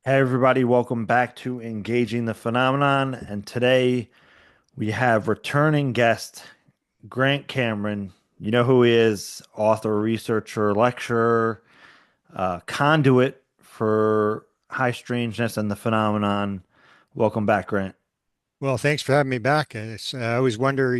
Hey everybody, welcome back to Engaging the Phenomenon. And today we have returning guest Grant Cameron. You know who he is, author, researcher, lecturer, conduit for high strangeness and the phenomenon. Welcome back, Grant. Well, thanks for having me back. I always wonder,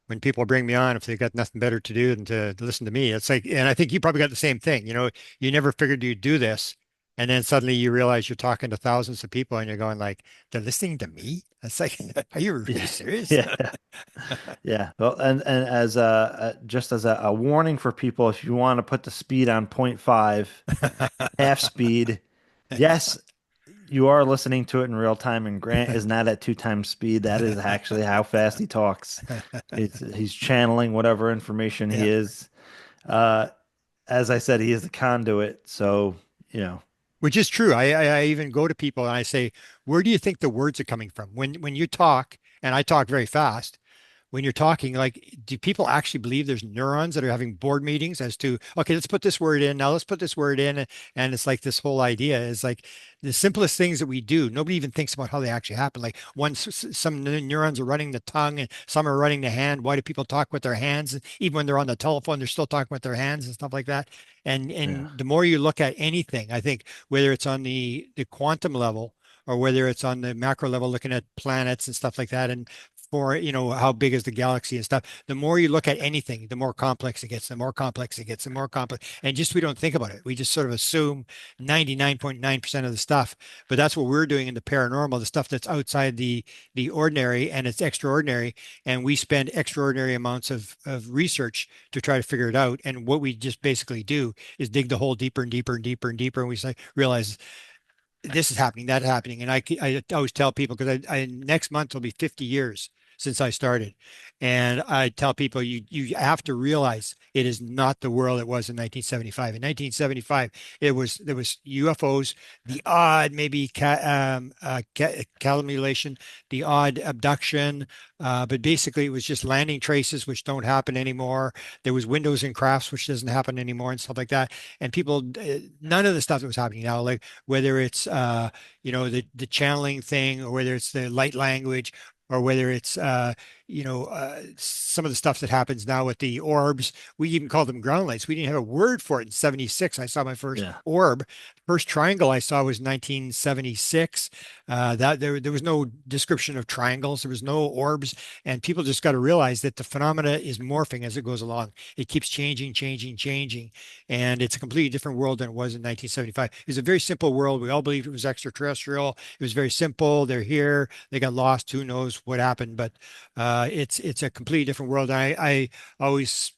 when people bring me on, if they've got nothing better to do than to listen to me. It's like, and I think you probably got the same thing. You never figured you'd do this, and then suddenly you realize you're talking to thousands of people, and you're going like, they're listening to me. It's like, are you really Yeah, serious? yeah, yeah. Well, and as just as a warning for people, if you want to put the speed on point 0.5, half speed, yes, you are listening to it in real time, and Grant is not at 2 times speed. That is actually how fast he talks. He's channeling whatever information he Yeah. is. Uh, as I said, he is the conduit. So, you know, Which is true. I even go to people and I say, where do you think the words are coming from? When you talk, and I talk very fast, when you're talking, like, do people actually believe there's neurons that are having board meetings as to, okay, let's put this word in, now let's put this word in. And it's like this whole idea is like the simplest things that we do. Nobody even thinks about how they actually happen. Like some neurons are running the tongue and some are running the hand. Why do people talk with their hands? Even when they're on the telephone, they're still talking with their hands and stuff like that. And yeah, and the more you look at anything, I think whether it's on the quantum level or whether it's on the macro level, looking at planets and stuff like that, and for how big is the galaxy and stuff, the more you look at anything, the more complex it gets, the more complex it gets, the more complex, and just we don't think about it. We just sort of assume 99.9% of the stuff. But that's what we're doing in the paranormal, the stuff that's outside the ordinary, and it's extraordinary, and we spend extraordinary amounts of research to try to figure it out. And what we just basically do is dig the hole deeper and deeper and deeper and deeper, and we say realize this is happening, that happening. And I always tell people, because I next month will be 50 years since I started. And I tell people, you have to realize it is not the world it was in 1975. In 1975, there was UFOs, the odd maybe calumniation, the odd abduction, but basically it was just landing traces, which don't happen anymore. There was windows and crafts, which doesn't happen anymore, and stuff like that. And people, none of the stuff that was happening now, like whether it's the channeling thing, or whether it's the light language, or whether it's some of the stuff that happens now with the orbs. We even call them ground lights. We didn't have a word for it in 76. I saw my first yeah. orb. First triangle I saw was 1976. That there was no description of triangles, there was no orbs, and people just got to realize that the phenomena is morphing as it goes along. It keeps changing, changing, changing, and it's a completely different world than it was in 1975. It was a very simple world. We all believed it was extraterrestrial. It was very simple. They're here. They got lost. Who knows what happened? But it's a completely different world. I always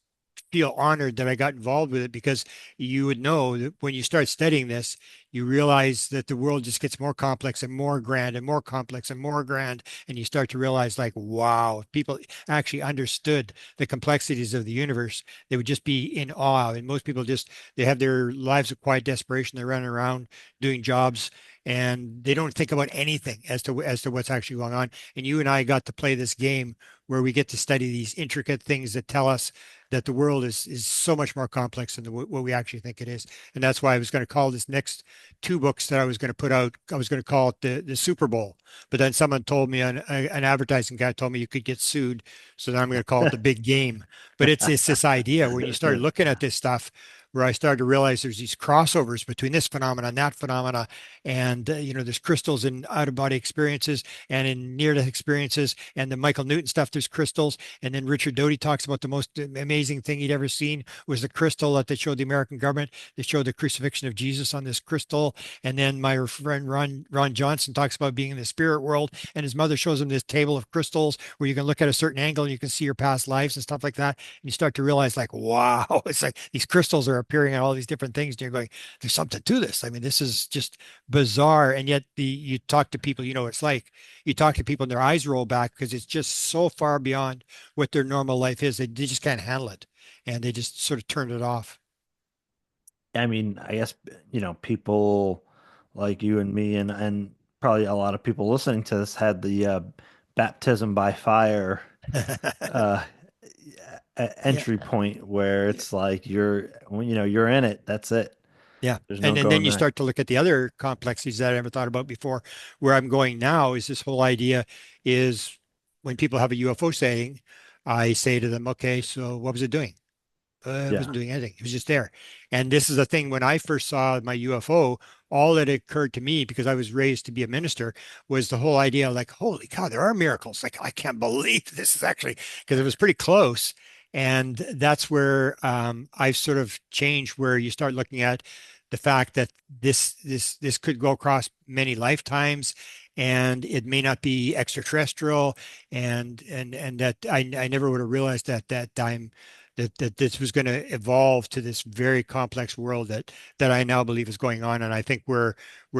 feel honored that I got involved with it, because you would know that when you start studying this, you realize that the world just gets more complex and more grand and more complex and more grand. And you start to realize, like, wow, if people actually understood the complexities of the universe, they would just be in awe. And most people just, they have their lives of quiet desperation. They're running around doing jobs, and they don't think about anything as to what's actually going on. And you and I got to play this game where we get to study these intricate things that tell us that the world is so much more complex than what we actually think it is. And that's why I was going to call this next two books that I was going to put out, I was going to call it the Super Bowl. But then someone told me, an advertising guy told me you could get sued. So then I'm going to call it the big game. But it's this idea when you start looking at this stuff, where I started to realize there's these crossovers between this phenomena and that phenomena. And, there's crystals in out of body experiences and in near death experiences. And the Michael Newton stuff, there's crystals. And then Richard Doty talks about the most amazing thing he'd ever seen was the crystal that they showed the American government. They showed the crucifixion of Jesus on this crystal. And then my friend Ron Johnson talks about being in the spirit world. And his mother shows him this table of crystals where you can look at a certain angle and you can see your past lives and stuff like that. And you start to realize, like, wow, it's like these crystals are appearing in all these different things. And you're going, there's something to this. I mean, this is just bizarre. And yet you talk to people, it's like you talk to people and their eyes roll back, because it's just so far beyond what their normal life is. They just can't handle it. And they just sort of turn it off. I mean, I guess, people like you and me and probably a lot of people listening to this had the baptism by fire uh Yeah. entry point where it's like you're when you're in it, that's it. Yeah. There's no And then going you back. start to look at the other complexities that I never thought about before. Where I'm going now is this whole idea is when people have a UFO sighting, I say to them, okay, so what was it doing? It Yeah. wasn't doing anything. It was just there. And this is the thing, when I first saw my UFO, all that occurred to me, because I was raised to be a minister, was the whole idea like, holy cow, there are miracles. Like, I can't believe this is actually, because it was pretty close. And that's where I've sort of changed, where you start looking at the fact that this could go across many lifetimes, and it may not be extraterrestrial, and that I never would have realized at that time that this was going to evolve to this very complex world that I now believe is going on. And I think we're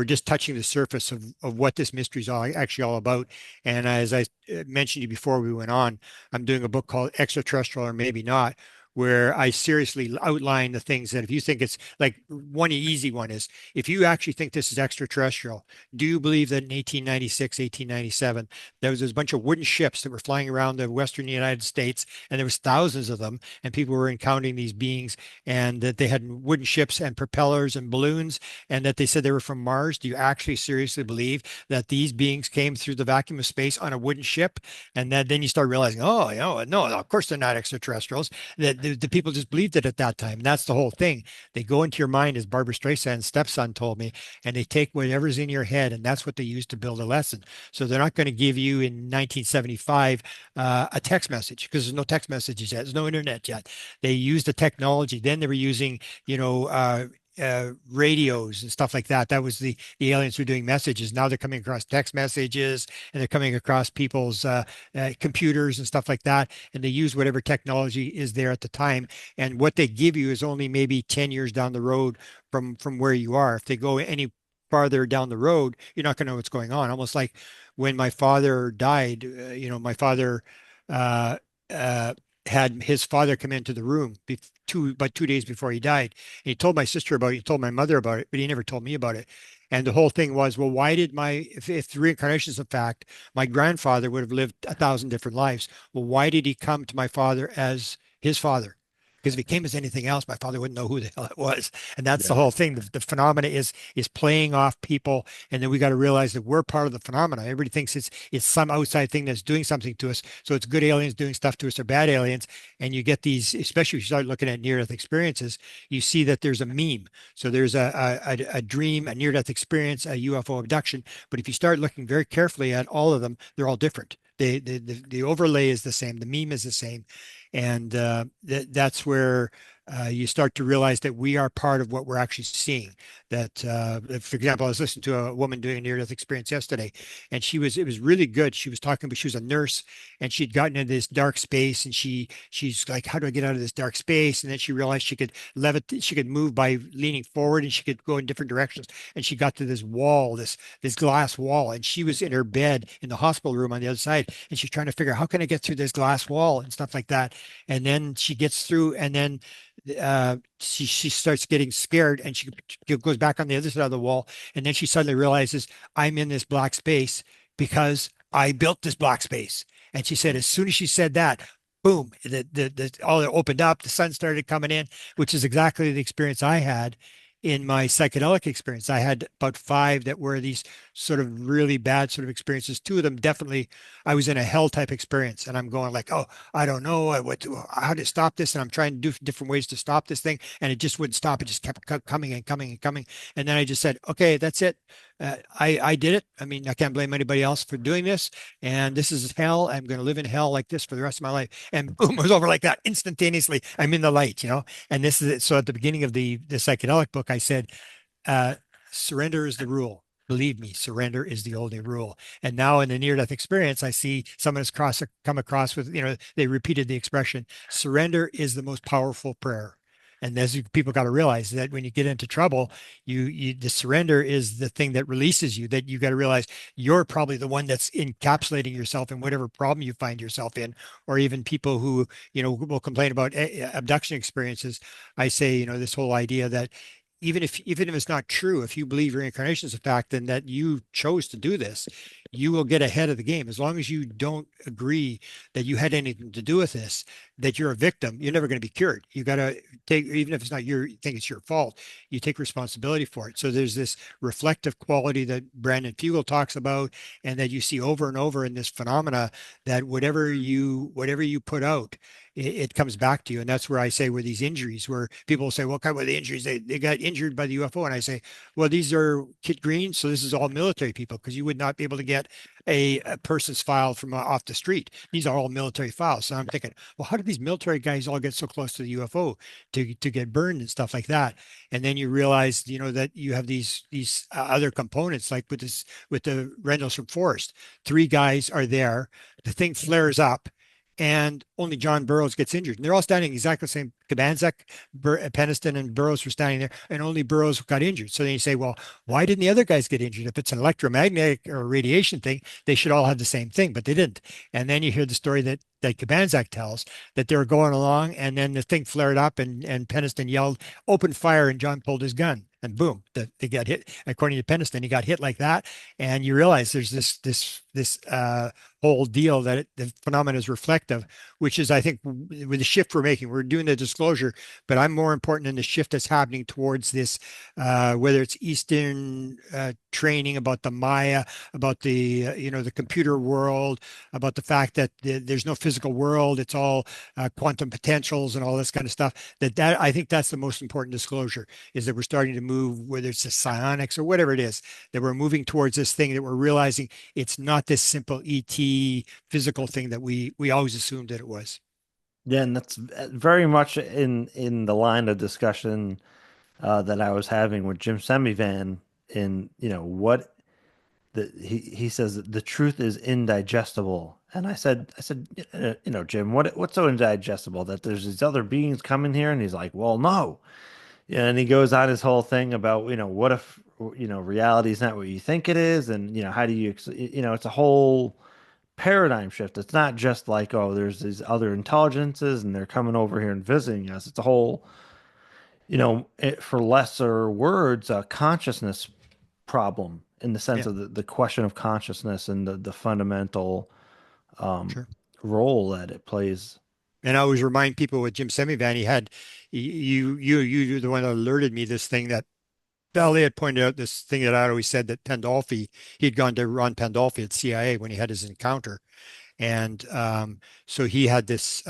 just touching the surface of what this mystery is actually all about. And as I mentioned to you before we went on, I'm doing a book called Extraterrestrial or Maybe Not, where I seriously outline the things that if you think it's like one easy one is if you actually think this is extraterrestrial, do you believe that in 1896, 1897, there was a bunch of wooden ships that were flying around the Western United States, and there was thousands of them, and people were encountering these beings, and that they had wooden ships and propellers and balloons, and that they said they were from Mars? Do you actually seriously believe that these beings came through the vacuum of space on a wooden ship? And then you start realizing, oh, no, of course they're not extraterrestrials. That the people just believed it at that time. And that's the whole thing. They go into your mind, as Barbara Streisand's stepson told me, and they take whatever's in your head, and that's what they use to build a lesson. So they're not going to give you in 1975 a text message, because there's no text messages yet. There's no internet yet. They used the technology. Then they were using, radios and stuff like that. That was the aliens were doing messages. Now they're coming across text messages, and they're coming across people's computers and stuff like that. And they use whatever technology is there at the time. And what they give you is only maybe 10 years down the road from where you are. If they go any farther down the road, you're not going to know what's going on. Almost like when my father died, my father uh, uh, had his father come into the room about 2 days before he died. And he told my sister about it, he told my mother about it, but he never told me about it. And the whole thing was, well, why did if reincarnation is a fact, my grandfather would have lived 1,000 different lives. Well, why did he come to my father as his father? Because if he came as anything else, my father wouldn't know who the hell it was. And that's the Yeah. whole thing. The phenomena is playing off people, and then we got to realize that we're part of the phenomena. Everybody thinks it's some outside thing that's doing something to us. So it's good aliens doing stuff to us or bad aliens. And you get these, especially if you start looking at near-death experiences, you see that there's a meme. So there's a dream, a near-death experience, a UFO abduction. But if you start looking very carefully at all of them, they're all different. The overlay is the same, the meme is the same, and that's where you start to realize that we are part of what we're actually seeing. That, for example, I was listening to a woman doing a near-death experience yesterday, and it was really good. She was talking, but she was a nurse, and she'd gotten into this dark space, and she's like, how do I get out of this dark space? And then she realized she could move by leaning forward, and she could go in different directions. And she got to this wall, this glass wall, and she was in her bed in the hospital room on the other side, and she's trying to figure out how can I get through this glass wall and stuff like that. And then she gets through, and then she starts getting scared, and she goes back on the other side of the wall, and then she suddenly realizes I'm in this black space because I built this black space. And she said as soon as she said that, boom, all it opened up, the sun started coming in, which is exactly the experience I had in my psychedelic experience. I had about five that were these sort of really bad sort of experiences. Two of them definitely, I was in a hell type experience, and I'm going like, oh, I don't know how to stop this, and I'm trying to do different ways to stop this thing, and it just wouldn't stop. It just kept coming and coming and coming, and then I just said, okay, that's it. I did it. I mean, I can't blame anybody else for doing this, and this is hell. I'm going to live in hell like this for the rest of my life. And boom, it was over like that instantaneously. I'm in the light. And this is it. So at the beginning of the psychedelic book, I said, uh, surrender is the rule. Believe me, surrender is the only rule. And now in the near-death experience, I see someone has come across with, they repeated the expression, surrender is the most powerful prayer. And as people got to realize that when you get into trouble, the surrender is the thing that releases you. That you got to realize you're probably the one that's encapsulating yourself in whatever problem you find yourself in, or even people who will complain about abduction experiences. I say, this whole idea that even if it's not true, if you believe reincarnation is a fact, then that you chose to do this, you will get ahead of the game. As long as you don't agree that you had anything to do with this, that you're a victim, you're never going to be cured. You got to take, even if it's not your, you think it's your fault, you take responsibility for it. So there's this reflective quality that Brandon Fugel talks about, and that you see over and over in this phenomena, that whatever you put out, it comes back to you. And that's where I say, where these injuries, where people say, what kind of the injuries? They got injured by the UFO. And I say, well, these are Kit Green. So this is all military people, because you would not be able to get a person's file from off the street. These are all military files. So I'm thinking, well, how did these military guys all get so close to the UFO to get burned and stuff like that? And then you realize, that you have these other components, like with the Rendlesham Forest. Three guys are there. The thing flares up, and only John Burroughs gets injured. And they're all standing exactly the same. Kabanzak, Peniston, and Burroughs were standing there, and only Burroughs got injured. So then you say, well, why didn't the other guys get injured? If it's an electromagnetic or radiation thing, they should all have the same thing, but they didn't. And then you hear the story that Kabanzak tells, that they were going along, and then the thing flared up, and Peniston yelled, "Open fire!" And John pulled his gun, and boom, they got hit. According to Peniston, he got hit like that, and you realize there's this whole deal that the phenomenon is reflective, which is, I think, with the shift we're making, we're doing the disclosure, but I'm more important in the shift that's happening towards this, whether it's Eastern training about the Maya, about the computer world, about the fact that there's no physical world, it's all quantum potentials and all this kind of stuff. That I think that's the most important disclosure, is that we're starting to move, whether it's the psionics or whatever it is, that we're moving towards this thing, that we're realizing it's not this simple ET physical thing that we always assumed that it was. Yeah, and that's very much in the line of discussion that I was having with Jim Semivan. In what he says that the truth is indigestible, and I said, Jim, what's so indigestible that there's these other beings coming here? And he's like, well, no. And he goes on his whole thing about, what if, reality is not what you think it is, and how do you, it's a whole paradigm shift. It's not just like, oh, there's these other intelligences and they're coming over here and visiting us. It's a whole, for lesser words, a consciousness problem, in the sense Yeah, of the question of consciousness and the fundamental um, sure. role that it plays. And I always remind people with Jim Semivan, he had you're the one that alerted me this thing, that Valley had pointed out, this thing that I always said, that Pandolfi, he'd gone to Ron Pandolfi at CIA when he had his encounter. And so he had this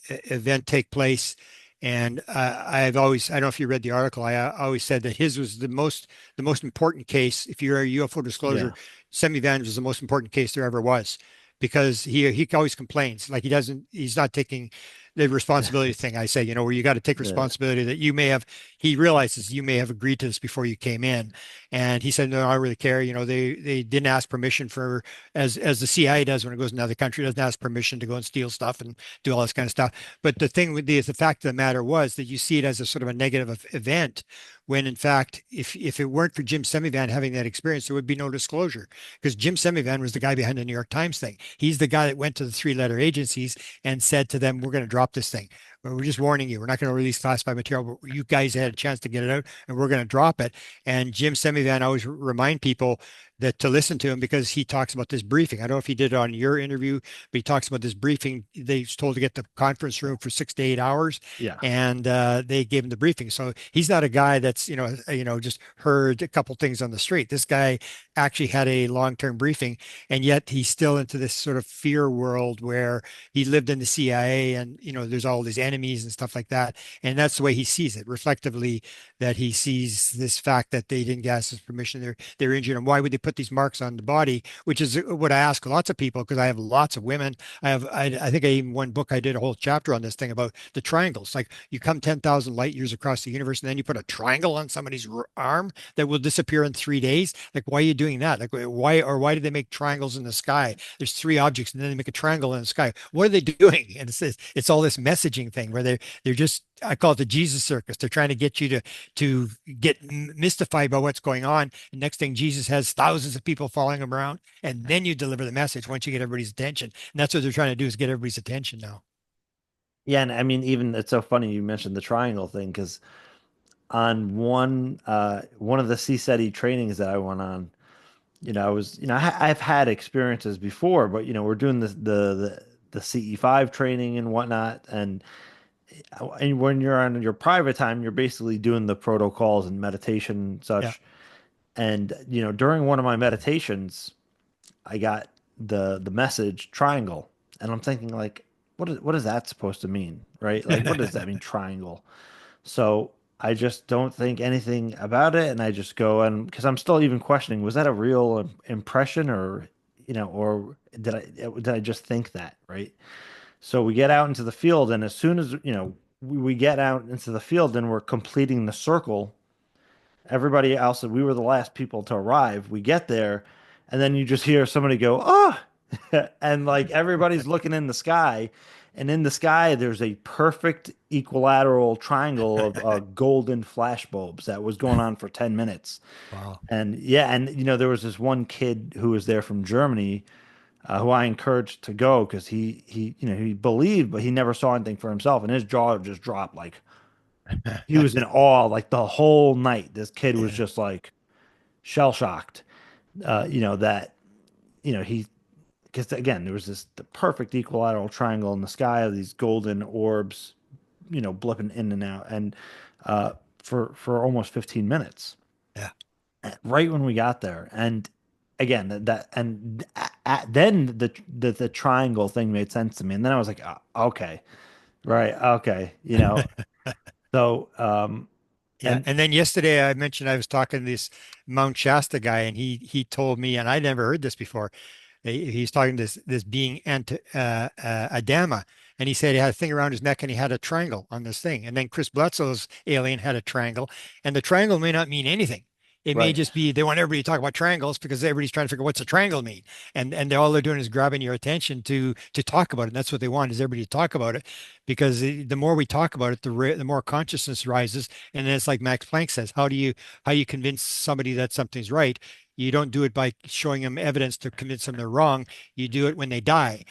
event take place. And I don't know if you read the article. I always said that his was the most important case. If you're a UFO disclosure, Yeah. Semi-Van was the most important case there ever was, because he always complains, like he's not taking the responsibility thing. I say, where you got to take Yeah. responsibility, that you may have, he realizes you may have agreed to this before you came in. And he said, no, I don't really care. They didn't ask permission for, as the CIA does when it goes to another country, doesn't ask permission to go and steal stuff and do all this kind of stuff. But the thing with the fact of the matter was that you see it as a sort of a negative event, when in fact, if it weren't for Jim Semivan having that experience, there would be no disclosure, because Jim Semivan was the guy behind the New York Times thing. He's the guy that went to the three-letter agencies and said to them, "We're going to drop this thing. We're just warning you. We're not going to release classified material, but you guys had a chance to get it out, and we're going to drop it." And Jim Semivan always remind people that to listen to him, because he talks about this briefing. I don't know if he did it on your interview, but he talks about this briefing. They was told to get the conference room for 6 to 8 hours, Yeah. and they gave him the briefing. So he's not a guy that's just heard a couple things on the street. This guy actually had a long-term briefing, and yet he's still into this sort of fear world, where he lived in the CIA, and there's all these enemies and stuff like that. And that's the way he sees it reflectively, that he sees this fact that they didn't ask his permission. They're injured, and why would they put these marks on the body? Which is what I ask lots of people, because I have lots of women. I think I even one book I did a whole chapter on this thing about the triangles. Like, you come 10,000 light years across the universe, and then you put a triangle on somebody's arm that will disappear in 3 days. Like, why are you doing that? Like, why did they make triangles in the sky? There's three objects, and then they make a triangle in the sky. What are they doing? And it's all this messaging thing, where they're just, I call it the Jesus circus. They're trying to get you to get mystified by what's going on. And next thing, Jesus has thousands of people following him around, and then you deliver the message once you get everybody's attention. And that's what they're trying to do, is get everybody's attention now. Yeah, and I mean, even it's so funny you mentioned the triangle thing, because on one of the CSETI trainings that I went on, I was, I've had experiences before, but we're doing the CE5 training and whatnot, and when you're on your private time, you're basically doing the protocols and meditation and Yeah. such. And during one of my meditations, I got the message triangle, and I'm thinking like, what is that supposed to mean, right? Like, what does that mean, triangle? So I just don't think anything about it, and I just go and because I'm still even questioning, was that a real impression, or did I just think that, right? So we get out into the field, and as soon as we get out into the field and we're completing the circle, everybody else, we were the last people to arrive. We get there, and then you just hear somebody go, "Oh!" and like everybody's looking in the sky, and in the sky there's a perfect equilateral triangle of golden flash bulbs that was going on for 10 minutes. Wow. And yeah, and there was this one kid who was there from Germany, who I encouraged to go because he believed, but he never saw anything for himself, and his jaw just dropped. Like he was in awe, like the whole night. This kid was Yeah. just like shell shocked. That he because again there was the perfect equilateral triangle in the sky of these golden orbs, blipping in and out, and for almost 15 minutes. Yeah. Right when we got there, and again then the triangle thing made sense to me, and then I was like, okay, right, okay, so Yeah. and And then yesterday I mentioned I was talking to this Mount Shasta guy, and he told me, and I never heard this before. He's talking to this being Adama, and he said he had a thing around his neck and he had a triangle on this thing. And then Chris Bledsoe's alien had a triangle, and the triangle may not mean anything. It may right, just be they want everybody to talk about triangles because everybody's trying to figure out what's a triangle mean, and all they're doing is grabbing your attention to talk about it. And that's what they want is everybody to talk about it, because the more we talk about it, the more consciousness rises. And then it's like Max Planck says, how you convince somebody that something's right? You don't do it by showing them evidence to convince them they're wrong. You do it when they die.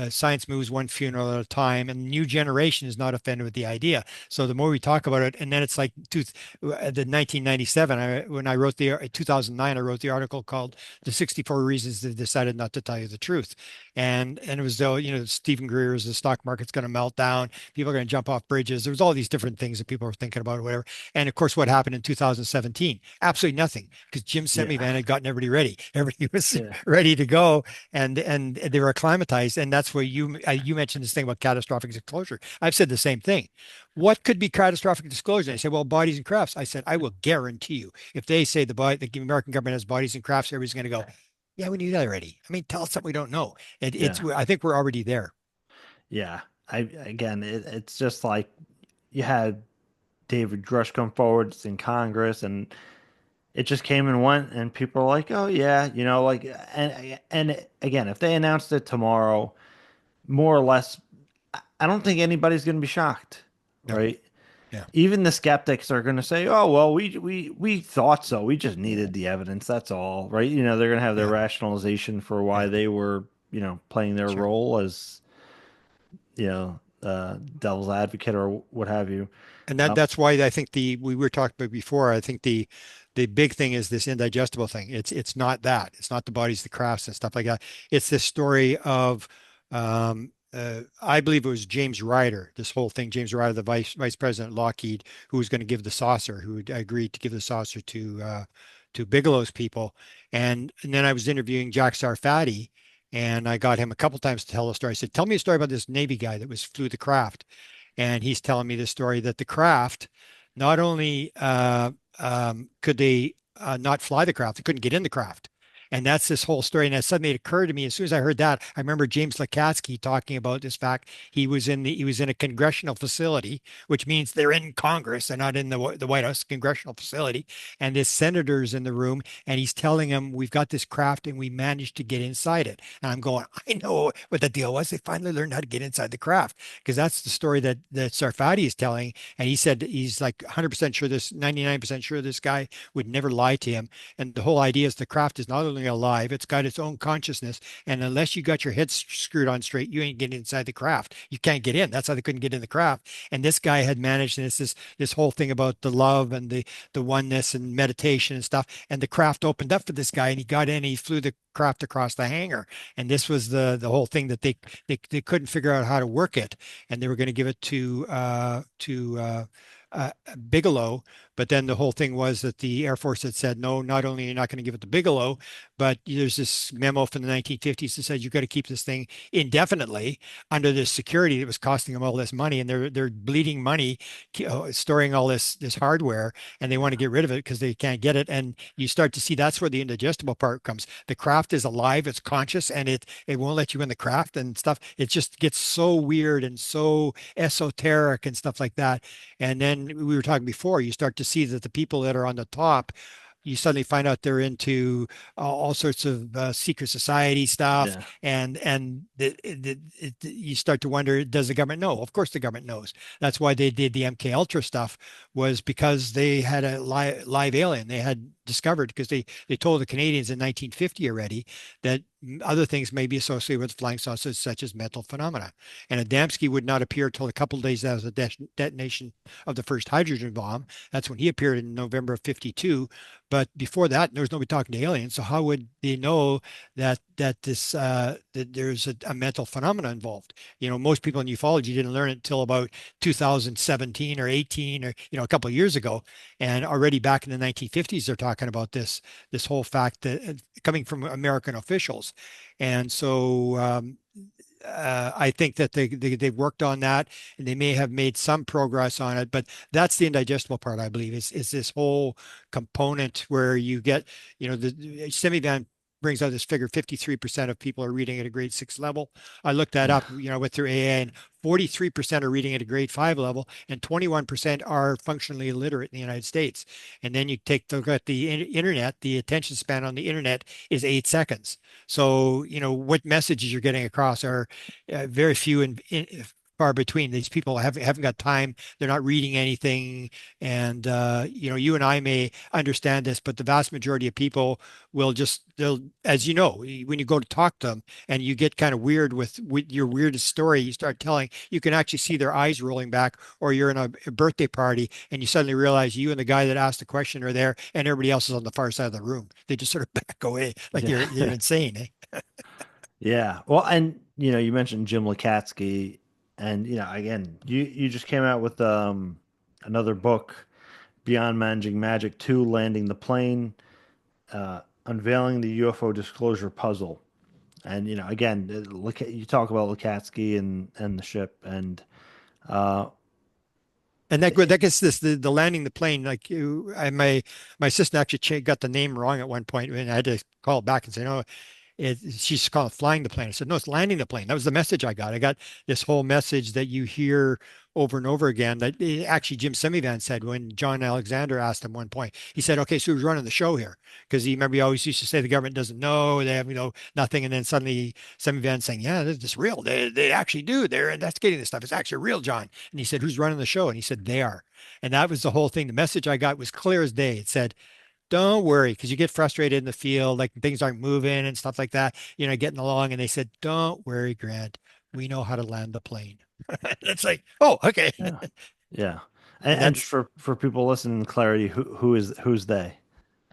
Science moves one funeral at a time, and the new generation is not offended with the idea. So the more we talk about it, and then it's like the 1997, when I wrote the 2009, I wrote the article called "The 64 Reasons They Decided Not to Tell You the Truth," and it was though Stephen Greer's the stock market's going to melt down, people are going to jump off bridges. There was all these different things that people were thinking about, or whatever. And of course, what happened in 2017? Absolutely nothing, because Jim yeah, Semivan had gotten everybody ready. Everybody was yeah, ready to go, and they were acclimatized. And that's where you mentioned this thing about catastrophic disclosure. I've said the same thing. What could be catastrophic disclosure? And I said, well, bodies and crafts. I said, I will guarantee you, if they say the American government has bodies and crafts, everybody's going to go, yeah, we knew that already. I mean, tell us something we don't know. yeah, I think we're already there. yeah. Again, it's just like you had David Grush come forward, it's in Congress, and it just came and went, and people are like, "Oh yeah," like, and again, if they announced it tomorrow, more or less, I don't think anybody's going to be shocked, No, right? yeah, Even the skeptics are going to say, "Oh well, we thought so. We just needed the evidence. That's all, right?" They're going to have their yeah, rationalization for why yeah, they were, playing their sure. role as, devil's advocate or what have you. And that's why I think we were talking about before. I think the big thing is this indigestible thing. It's not that. It's not the bodies, the crafts, and stuff like that. It's this story of I believe it was James Ryder. This whole thing, James Ryder, the vice president at Lockheed, who was going to give the saucer, who had agreed to give the saucer to Bigelow's people. And then I was interviewing Jack Sarfati, and I got him a couple times to tell the story. I said, "Tell me a story about this Navy guy that was flew the craft." And he's telling me the story that the craft, not only could they not fly the craft, they couldn't get in the craft. And that's this whole story. And that suddenly it occurred to me as soon as I heard that, I remember James Lukatsky talking about this fact. He was in a congressional facility, which means they're in Congress and not in the White House congressional facility. And this senator's in the room, and he's telling him, "We've got this craft, and we managed to get inside it." And I'm going, I know what the deal was. They finally learned how to get inside the craft, because that's the story that Sarfati is telling. And he said he's like 100% sure 99% sure this guy would never lie to him. And the whole idea is the craft is not only supposedly alive. It's got its own consciousness. And unless you got your head screwed on straight, you ain't getting inside the craft. You can't get in. That's how they couldn't get in the craft. And this guy had managed this whole thing about the love and the oneness and meditation and stuff. And the craft opened up for this guy and he got in and he flew the craft across the hangar. And this was the whole thing that they couldn't figure out how to work it. And they were going to give it to Bigelow, but then the whole thing was that the Air Force had said, no, not only are you not going to give it to Bigelow, but there's this memo from the 1950s that said you've got to keep this thing indefinitely under this security that was costing them all this money, and they're bleeding money storing all this hardware, and they want to get rid of it because they can't get it. And you start to see that's where the indigestible part comes. The craft is alive, it's conscious, and it won't let you in the craft and stuff. It just gets so weird and so esoteric and stuff like that. And then we were talking before, you start to see that the people that are on the top, you suddenly find out they're into all sorts of secret society stuff, Yeah. and you start to wonder, does the government know? Of course, the government knows. That's why they did the MK Ultra stuff, was because they had a live alien they had discovered, because they told the Canadians in 1950 already that other things may be associated with flying saucers, such as mental phenomena. And Adamski would not appear until a couple of days after the detonation of the first hydrogen bomb. That's when he appeared in November of 52. But before that, there was nobody talking to aliens. So how would they know that there's a mental phenomena involved? Most people in ufology didn't learn it until about 2017 or 18, or a couple of years ago. And already back in the 1950s, they're talking about this whole fact that coming from American officials. And so I think that they've worked on that, and they may have made some progress on it, but that's the indigestible part, I believe, is this whole component where you get, the Semivan brings out this figure: 53% of people are reading at a grade 6 level. I looked that Yeah. up, with their AA, and 43% are reading at a grade 5 level, and 21% are functionally illiterate in the United States. And then you take a look at the internet, the attention span on the internet is 8 seconds. So, what messages you're getting across are very few and far between. These people haven't got time. They're not reading anything. And, you and I may understand this, but the vast majority of people they'll, as you know, when you go to talk to them and you get kind of weird with your weirdest story, you start telling, you can actually see their eyes rolling back, or you're in a birthday party and you suddenly realize you and the guy that asked the question are there and everybody else is on the far side of the room. They just sort of back away like Yeah. you're insane, eh? Yeah. Well, and you mentioned Jim Lakatsky, and again, you just came out with another book, Beyond Managing Magic 2, Landing the Plane, unveiling the UFO disclosure puzzle. And again, look at you talk about Lakatsky and the ship, and uh And that gets this the landing the plane, like my assistant actually got the name wrong at one point, and I had to call back and say, no, she's called it flying the plane. I said, no, it's landing the plane. That was the message I got. I got this whole message that you hear over and over again, that actually Jim Semivan said when John Alexander asked him one point. He said, okay, so who's running the show here? Because he, remember, he always used to say the government doesn't know, they have, nothing. And then suddenly Semivan saying, yeah, this is real. They actually do. They're investigating this stuff. It's actually real, John. And he said, who's running the show? And he said, they are. And that was the whole thing. The message I got was clear as day. It said, don't worry, because you get frustrated in the field, like things aren't moving and stuff like that, getting along. And they said, don't worry, Grant, we know how to land the plane. It's like, oh, okay. yeah, yeah. And And just that's for people listening, clarity, who's they?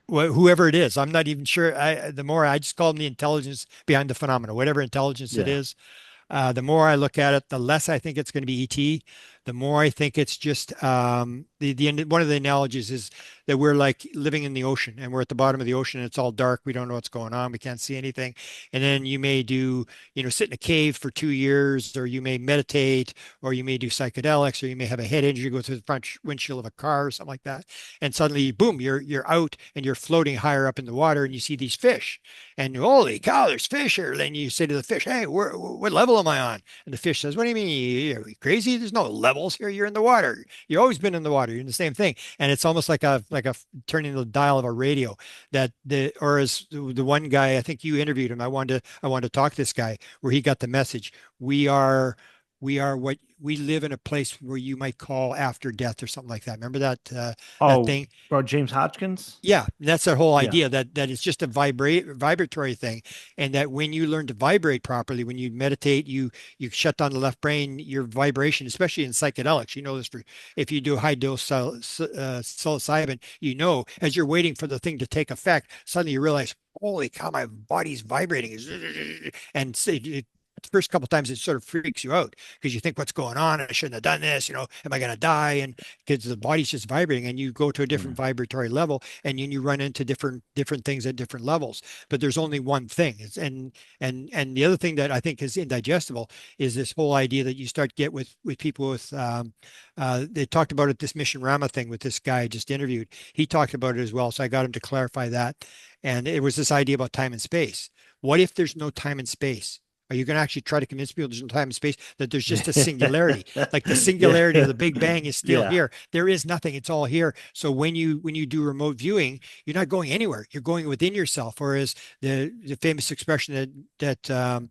whoever it is. I'm not even sure. The more I just call them the intelligence behind the phenomena, whatever intelligence it Yeah, is. The more I look at it, the less I think it's going to be ET. The more I think it's just the one of the analogies is that we're like living in the ocean and we're at the bottom of the ocean and it's all dark. We don't know what's going on. We can't see anything. And then you may sit in a cave for 2 years, or you may meditate, or you may do psychedelics, or you may have a head injury, go through the front windshield of a car or something like that. And suddenly, boom, you're out and you're floating higher up in the water and you see these fish. And holy cow, there's fish here. Then you say to the fish, hey, what level am I on? And the fish says, what do you mean? Are you crazy? There's no levels here. You're in the water. You've always been in the water. You're in the same thing. And it's almost like a turning the dial of a radio, or as the one guy, I think you interviewed him. I wanted to talk to this guy where he got the message. We are we are what we live in a place where you might call after death or something like that. Remember that that Oh, thing? bro, James Hodgkins? Yeah, that's that whole Yeah. idea that it's just a vibratory thing, and that when you learn to vibrate properly, when you meditate, you shut down the left brain, your vibration, especially in psychedelics. You know this for if you do high dose psilocybin, you know as you're waiting for the thing to take effect, suddenly you realize, holy cow, my body's vibrating, and the first couple of times it sort of freaks you out because you think what's going on, I shouldn't have done this, am I going to die? And because the body's just vibrating, and you go to a different Mm. vibratory level, and you run into different things at different levels. But there's only one thing. And the other thing that I think is indigestible is this whole idea that you start get with people with they talked about it, this Mission Rama thing with this guy I just interviewed. He talked about it as well, so I got him to clarify that. And it was this idea about time and space. What if there's no time and space? Are you going to actually try to convince people there's no time and space, that there's just a singularity? Like the singularity of Yeah. the Big Bang is still Yeah. here. There is nothing. It's all here. So when you do remote viewing, you're not going anywhere. You're going within yourself. Whereas the famous expression that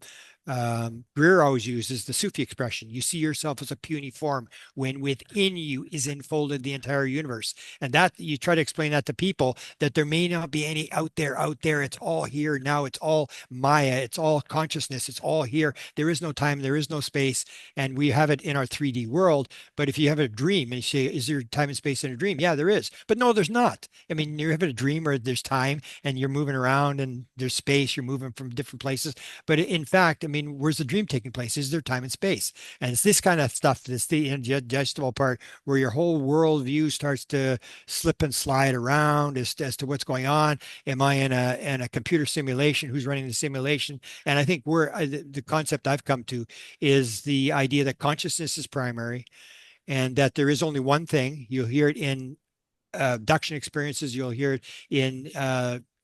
Greer always uses, the Sufi expression, you see yourself as a puny form when within you is enfolded the entire universe. And that you try to explain that to people, that there may not be any out there. It's all here now. It's all Maya. It's all consciousness. It's all here. There is no time. There is no space. And we have it in our 3D world. But if you have a dream and you say, is there time and space in a dream? Yeah, there is. But no, there's not. I mean, you're having a dream where there's time and you're moving around and there's space. You're moving from different places. But in fact, I mean, where's the dream taking place? Is there time and space? And it's this kind of stuff that's the indigestible part where your whole worldview starts to slip and slide around as to what's going on. Am I in a computer simulation? Who's running the simulation? And I think the concept I've come to is the idea that consciousness is primary and that there is only one thing. You'll hear it in abduction experiences. You'll hear it in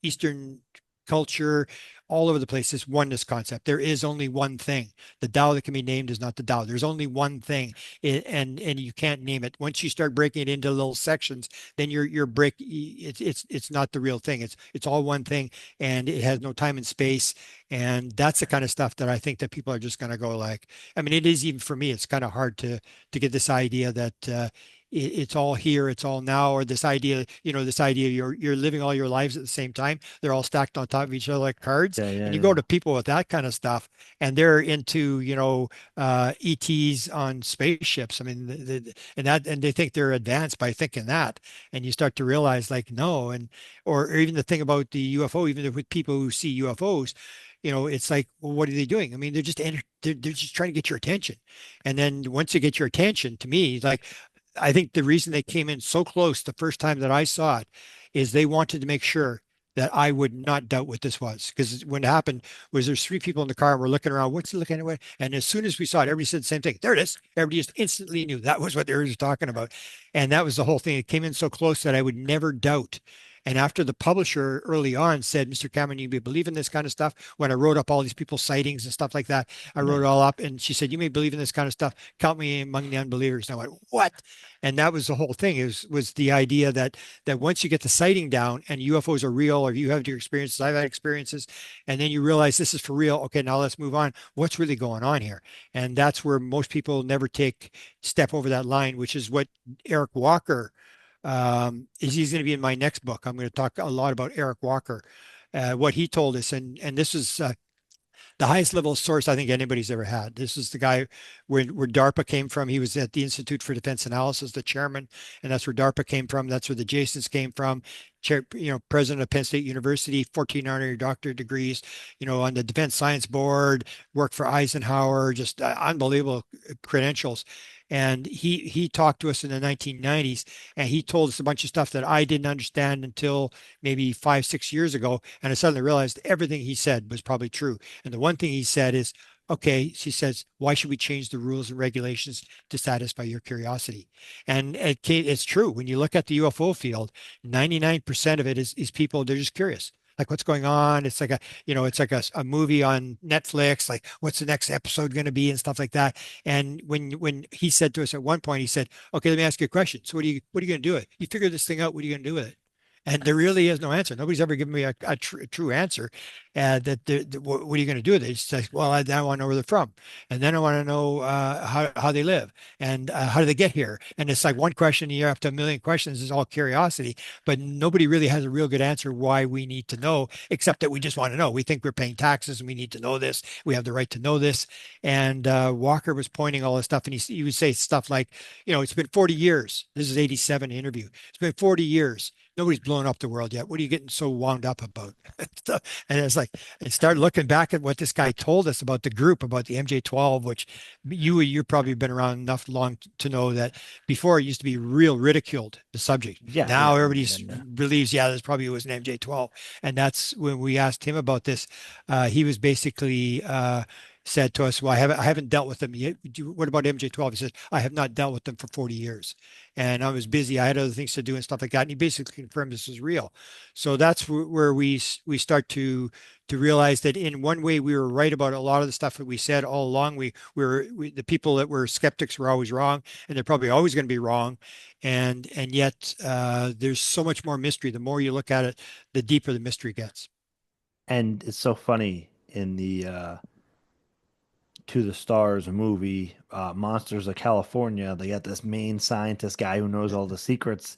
Eastern culture, all over the place. This oneness concept. There is only one thing. The Tao that can be named is not the Tao. There's only one thing, and you can't name it. Once you start breaking it into little sections, then you're break. It's not the real thing. It's all one thing, and it has no time and space. And that's the kind of stuff that I think that people are just going to go like. I mean, it is even for me. It's kind of hard to get this idea that it's all here, it's all now, or this idea you're living all your lives at the same time. They're all stacked on top of each other like cards. Yeah, yeah, And you go yeah. to people with that kind of stuff, and they're into, ETs on spaceships. I mean, and they think they're advanced by thinking that. And you start to realize, like, no, or even the thing about the UFO, even with people who see UFOs, it's like, well, what are they doing? I mean, they're just trying to get your attention. And then once they get your attention, to me, like I think the reason they came in so close the first time that I saw it is they wanted to make sure that I would not doubt what this was. Because when it happened, was there's three people in the car and we're looking around, what's he looking at? And as soon as we saw it, everybody said the same thing. There it is. Everybody just instantly knew that was what they were just talking about. And that was the whole thing. It came in so close that I would never doubt. And after the publisher early on said, Mr. Cameron, you may believe in this kind of stuff. When I wrote up all these people's sightings and stuff like that, I wrote Yeah. it all up. And she said, you may believe in this kind of stuff. Count me among the unbelievers. And I went, what? And that was the whole thing, was the idea that once you get the sighting down and UFOs are real, or you have your experiences, I've had experiences, and then you realize this is for real. Okay, now let's move on. What's really going on here? And that's where most people never step over that line, which is what Eric Walker he's going to be in my next book. I'm going to talk a lot about Eric Walker, what he told us, and this is the highest level of source I think anybody's ever had. This is the guy where DARPA came from. He was at the Institute for Defense Analysis, the chairman, and that's where DARPA came from. That's where the Jasons came from. President of Penn State University, 14 honorary doctorate degrees, on the Defense Science Board, worked for Eisenhower, just unbelievable credentials. And he talked to us in the 1990s, and he told us a bunch of stuff that I didn't understand until maybe 5, 6 years ago. And I suddenly realized everything he said was probably true. And the one thing he said is, okay, she says, why should we change the rules and regulations to satisfy your curiosity? And it's true. When you look at the UFO field, 99% of it is people, they're just curious. Like what's going on? It's like a movie on Netflix, like what's the next episode going to be and stuff like that. And when he said to us at one point, he said, okay, let me ask you a question. So what are you going to do with it? You figure this thing out. What are you going to do with it? And there really is no answer. Nobody's ever given me a true answer. What are you going to do with it? It's like, well, I want to know where they're from, and then I want to know how they live, and how do they get here. And it's like one question year after a million questions is all curiosity, but nobody really has a real good answer why we need to know, except that we just want to know. We think we're paying taxes and we need to know this. We have the right to know this. And Walker was pointing all this stuff, and he would say stuff like, it's been 40 years. This is 87 interview. It's been 40 years. Nobody's blown up the world yet. What are you getting so wound up about? And it's like, and start looking back at what this guy told us about the group, about the MJ12, which you've probably been around enough long to know that before it used to be real ridiculed, the subject. Yeah, Now yeah, everybody and believes, yeah, there's probably was an MJ12. And that's when we asked him about this. He was basically said to us, well, I haven't dealt with them yet. What about MJ12? He said, I have not dealt with them for 40 years. And I was busy. I had other things to do and stuff like that. And he basically confirmed this is real. So that's where we start to realize that in one way we were right about a lot of the stuff that we said all along. The people that were skeptics were always wrong, and they're probably always going to be wrong. And yet there's so much more mystery. The more you look at it, the deeper the mystery gets. it's so funny in the To the Stars movie, Monsters of California. They got this main scientist guy who knows all the secrets,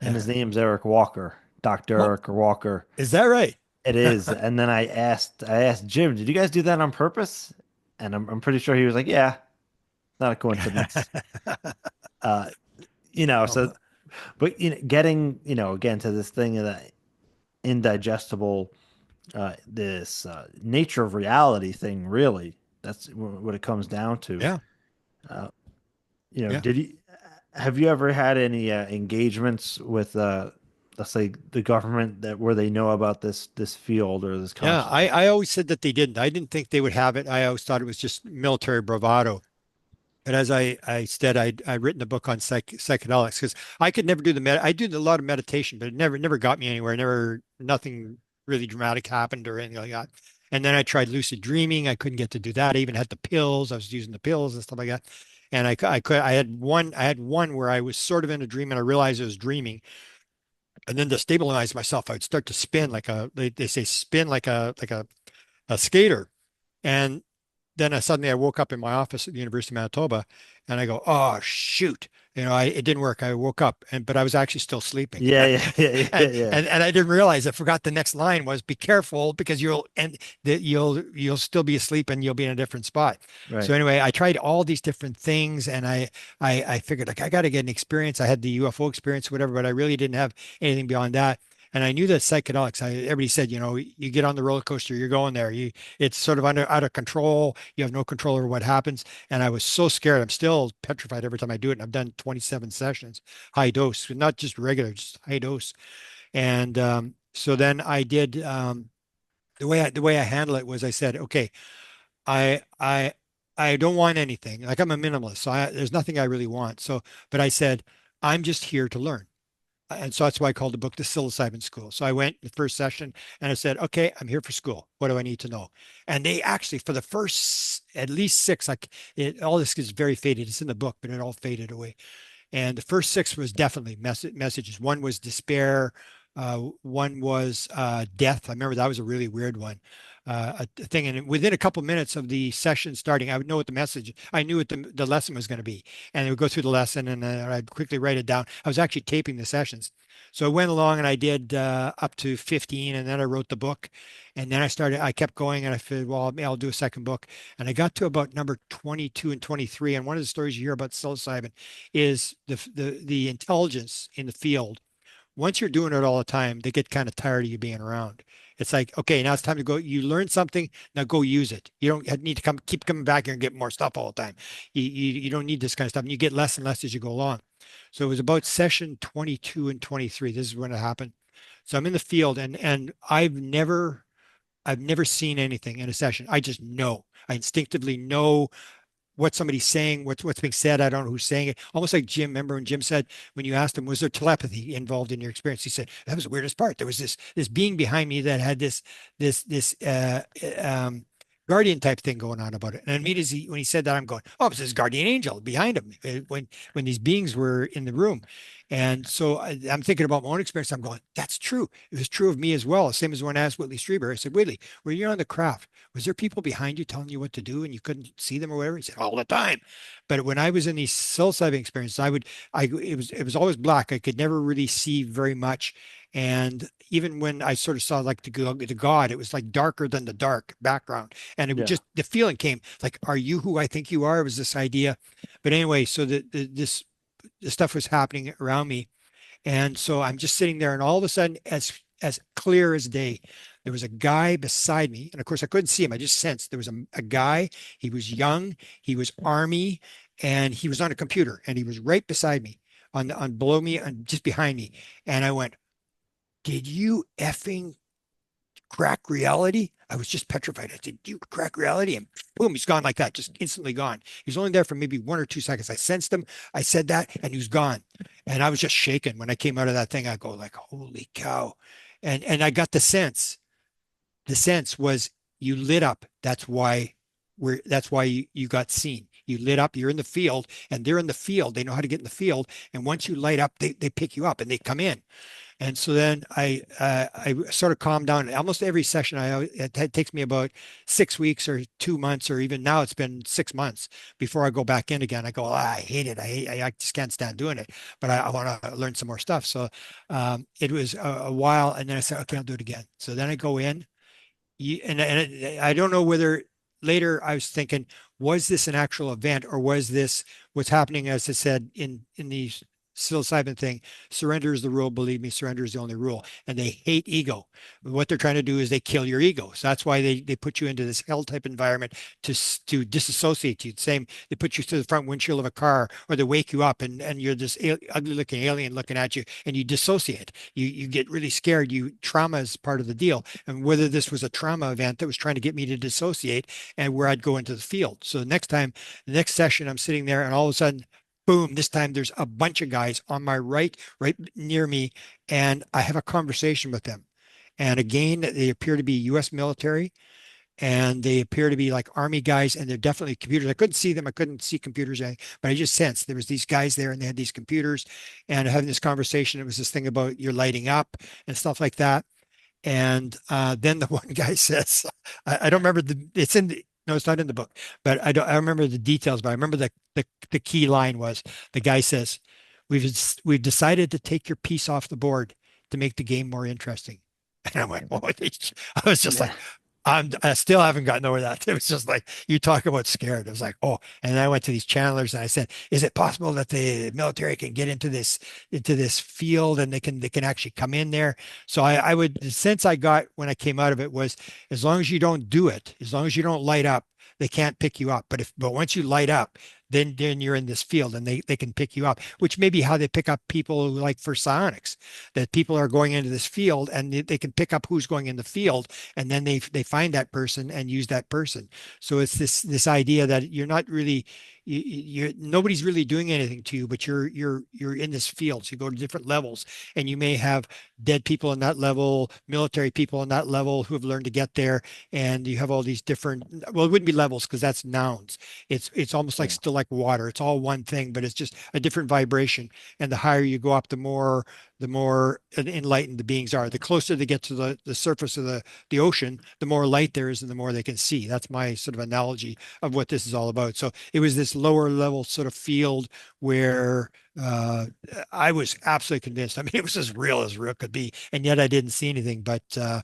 and his Yeah. name's Eric Walker, Dr. Oh, Eric Walker. is that right? It is. And then I asked Jim, did you guys do that on purpose? And I'm pretty sure he was like, yeah, not a coincidence. Uh, so, Oh, but getting, again to this thing of the indigestible, this nature of reality thing, really, that's what it comes down to. yeah, Uh, yeah. did you have you ever had any engagements with let's say the government that where they know about this field or this Yeah, consciousness? I always said that they didn't. I didn't think they would have it. I always thought it was just military bravado. But as I said, I'd written a book on psychedelics because I could never do I do a lot of meditation, but it never got me anywhere. Nothing really dramatic happened or anything like that. And then I tried lucid dreaming. I couldn't get to do that. I even had the pills. I was using the pills and stuff like that. And I had one where I was sort of in a dream and I realized I was dreaming. And then to stabilize myself, I would start to spin they say spin like a skater. And then suddenly I woke up in my office at the University of Manitoba and I go, oh shoot. It didn't work. I woke up but I was actually still sleeping. Yeah, yeah, yeah, yeah, And, yeah. and I didn't realize I forgot the next line was be careful because you'll still be asleep and you'll be in a different spot. So Right. anyway, I tried all these different things and I figured like I got to get an experience. I had the UFO experience, whatever, but I really didn't have anything beyond that. And I knew that psychedelics, everybody said, you get on the roller coaster, you're going there. It's sort of out of control. You have no control over what happens. And I was so scared. I'm still petrified every time I do it. And I've done 27 sessions, high dose, not just regular, just high dose. And so then I did the way I handle it was I said, okay, I I I don't want anything. Like I'm a minimalist, so there's nothing I really want. But I said, I'm just here to learn. And so that's why I called the book The Psilocybin School. So I went the first session and I said, okay, I'm here for school. What do I need to know? And they actually, for the first at least six, all this is very faded. It's in the book, but it all faded away. And the first six was definitely messages. One was despair. One was death. I remember that was a really weird one. A thing, and within a couple minutes of the session starting, I would know what the message. I knew what the lesson was going to be, and I would go through the lesson, and I'd quickly write it down. I was actually taping the sessions, so I went along and I did up to 15, and then I wrote the book, and then I kept going, and I said, well, I'll do a second book, and I got to about number 22 and 23, and one of the stories you hear about psilocybin is the intelligence in the field. Once you're doing it all the time, they get kind of tired of you being around. It's like, okay, now it's time to go. You learn something, now go use it. You don't need to keep coming back here and get more stuff all the time. You don't need this kind of stuff. And you get less and less as you go along. So it was about session 22 and 23. This is when it happened. So I'm in the field and I've never seen anything in a session. I just know. I instinctively know what somebody's saying, what's being said. I don't know who's saying it. Almost like Jim. Remember when Jim said, when you asked him, was there telepathy involved in your experience? He said, that was the weirdest part. There was this being behind me that had this um guardian type thing going on about it. And immediately when he said that, I'm going, oh, it's his guardian angel behind him when these beings were in the room. And so I'm thinking about my own experience. I'm going, that's true. It was true of me as well. Same as when I asked Whitley Strieber, I said, Whitley, were you on the craft? Was there people behind you telling you what to do and you couldn't see them or whatever? He said, all the time. But when I was in these psilocybin experiences, it was always black. I could never really see very much. And even when I sort of saw like the God, it was like darker than the dark background. And it would Yeah. just, the feeling came like, are you who I think you are? It was this idea. But anyway, so the stuff was happening around me. And so I'm just sitting there, and all of a sudden, as clear as day, there was a guy beside me. And of course, I couldn't see him. I just sensed there was a guy. He was young, he was army, and he was on a computer, and he was right beside me on below me and just behind me. And I went, did you effing crack reality? I was just petrified. I said, you crack reality? And boom, he's gone like that, just instantly gone. He was only there for maybe 1 or 2 seconds. I sensed him. I said that, and he was gone. And I was just shaken when I came out of that thing. I go like, holy cow. And I got the sense. The sense was you lit up. That's why you got seen. You lit up, you're in the field, and they're in the field. They know how to get in the field. And once you light up, they pick you up and they come in. And so then I sort of calmed down. Almost every session, it takes me about 6 weeks or 2 months, or even now it's been 6 months before I go back in again. I go, I hate it. I just can't stand doing it, but I want to learn some more stuff. So it was a while, and then I said, okay, I'll do it again. So then I go in, and I don't know whether later I was thinking, was this an actual event or was this what's happening? As I said in the psilocybin thing, surrender is the rule. Believe me, surrender is the only rule. And they hate ego. What they're trying to do is they kill your ego. So that's why they put you into this hell type environment to disassociate you. Same, they put you to the front windshield of a car, or they wake you up and you're this ugly looking alien looking at you, and you dissociate. You get really scared. Trauma is part of the deal. And whether this was a trauma event that was trying to get me to dissociate, and where I'd go into the field. So the next session, I'm sitting there, and all of a sudden, boom, this time there's a bunch of guys on my right near me, and I have a conversation with them. And again, they appear to be US military, and they appear to be like army guys, and they're definitely computers. I couldn't see them. I couldn't see computers, but I just sensed there was these guys there, and they had these computers, and having this conversation. It was this thing about you're lighting up and stuff like that. And then the one guy says, I don't remember it's in the, no, it's not in the book, but I remember the details, but I remember the key line was the guy says, we've decided to take your piece off the board to make the game more interesting. And I went, oh, I was just like, Yeah. I still haven't gotten over that. It was just like, you talk about scared. I was like, oh, and I went to these channelers and I said, is it possible that the military can get into this field and they can actually come in there? So I would, the sense I got when I came out of it was, as long as you don't do it, as long as you don't light up, they can't pick you up. But once you light up, then you're in this field and they can pick you up, which may be how they pick up people like for psionics, that people are going into this field and they can pick up who's going in the field, and then they find that person and use that person. So it's this idea that you're not really you're nobody's really doing anything to you, but you're in this field. So you go to different levels, and you may have dead people in that level, military people in that level who have learned to get there, and you have all these different. Well, it wouldn't be levels because that's nouns. It's almost like Yeah. still like water. It's all one thing, but it's just a different vibration. And the higher you go up, the more enlightened the beings are. The closer they get to the surface of the ocean, the more light there is and the more they can see. That's my sort of analogy of what this is all about. So it was this lower level sort of field where I was absolutely convinced. I mean, it was as real could be, and yet I didn't see anything. But uh,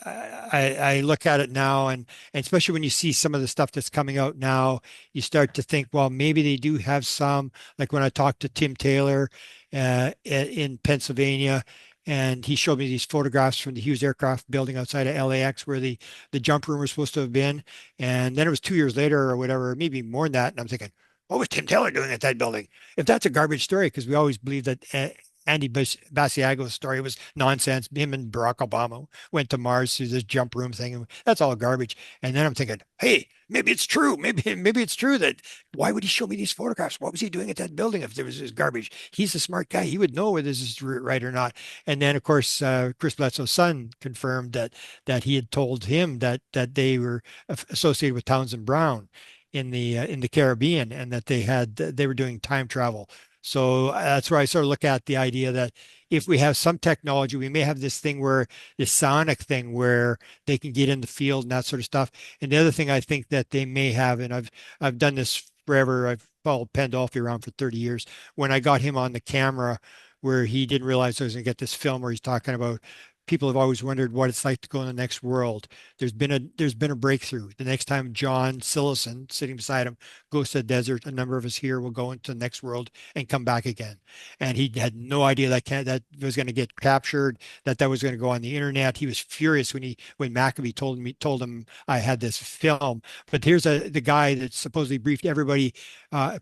I look at it now, and especially when you see some of the stuff that's coming out now, you start to think, well, maybe they do have some. Like when I talked to Tim Taylor in Pennsylvania, and he showed me these photographs from the Hughes aircraft building outside of LAX where the jump room was supposed to have been. And then it was 2 years later or whatever, maybe more than that. And I'm thinking, what was Tim Taylor doing at that building? If that's a garbage story, because we always believe that Andy Basiago's story was nonsense. Him and Barack Obama went to Mars through this jump room thing. That's all garbage. And then I'm thinking, hey, maybe it's true. Maybe it's true that why would he show me these photographs? What was he doing at that building if there was this garbage? He's a smart guy. He would know whether this is right or not. And then, of course, Chris Bledsoe's son confirmed that he had told him that they were associated with Townsend Brown in the Caribbean, and that they were doing time travel. So that's where I sort of look at the idea that if we have some technology, we may have this thing where this sonic thing where they can get in the field and that sort of stuff. And the other thing I think that they may have, and I've done this forever. I've followed Pandolfi around for 30 years. When I got him on the camera, where he didn't realize I was going to get this film where he's talking about people have always wondered what it's like to go in the next world. There's been a breakthrough. The next time John Sillison, sitting beside him, goes to the desert, a number of us here will go into the next world and come back again. And he had no idea that was going to get captured, that was going to go on the internet. He was furious when McAfee told him I had this film. But here's the guy that supposedly briefed everybody,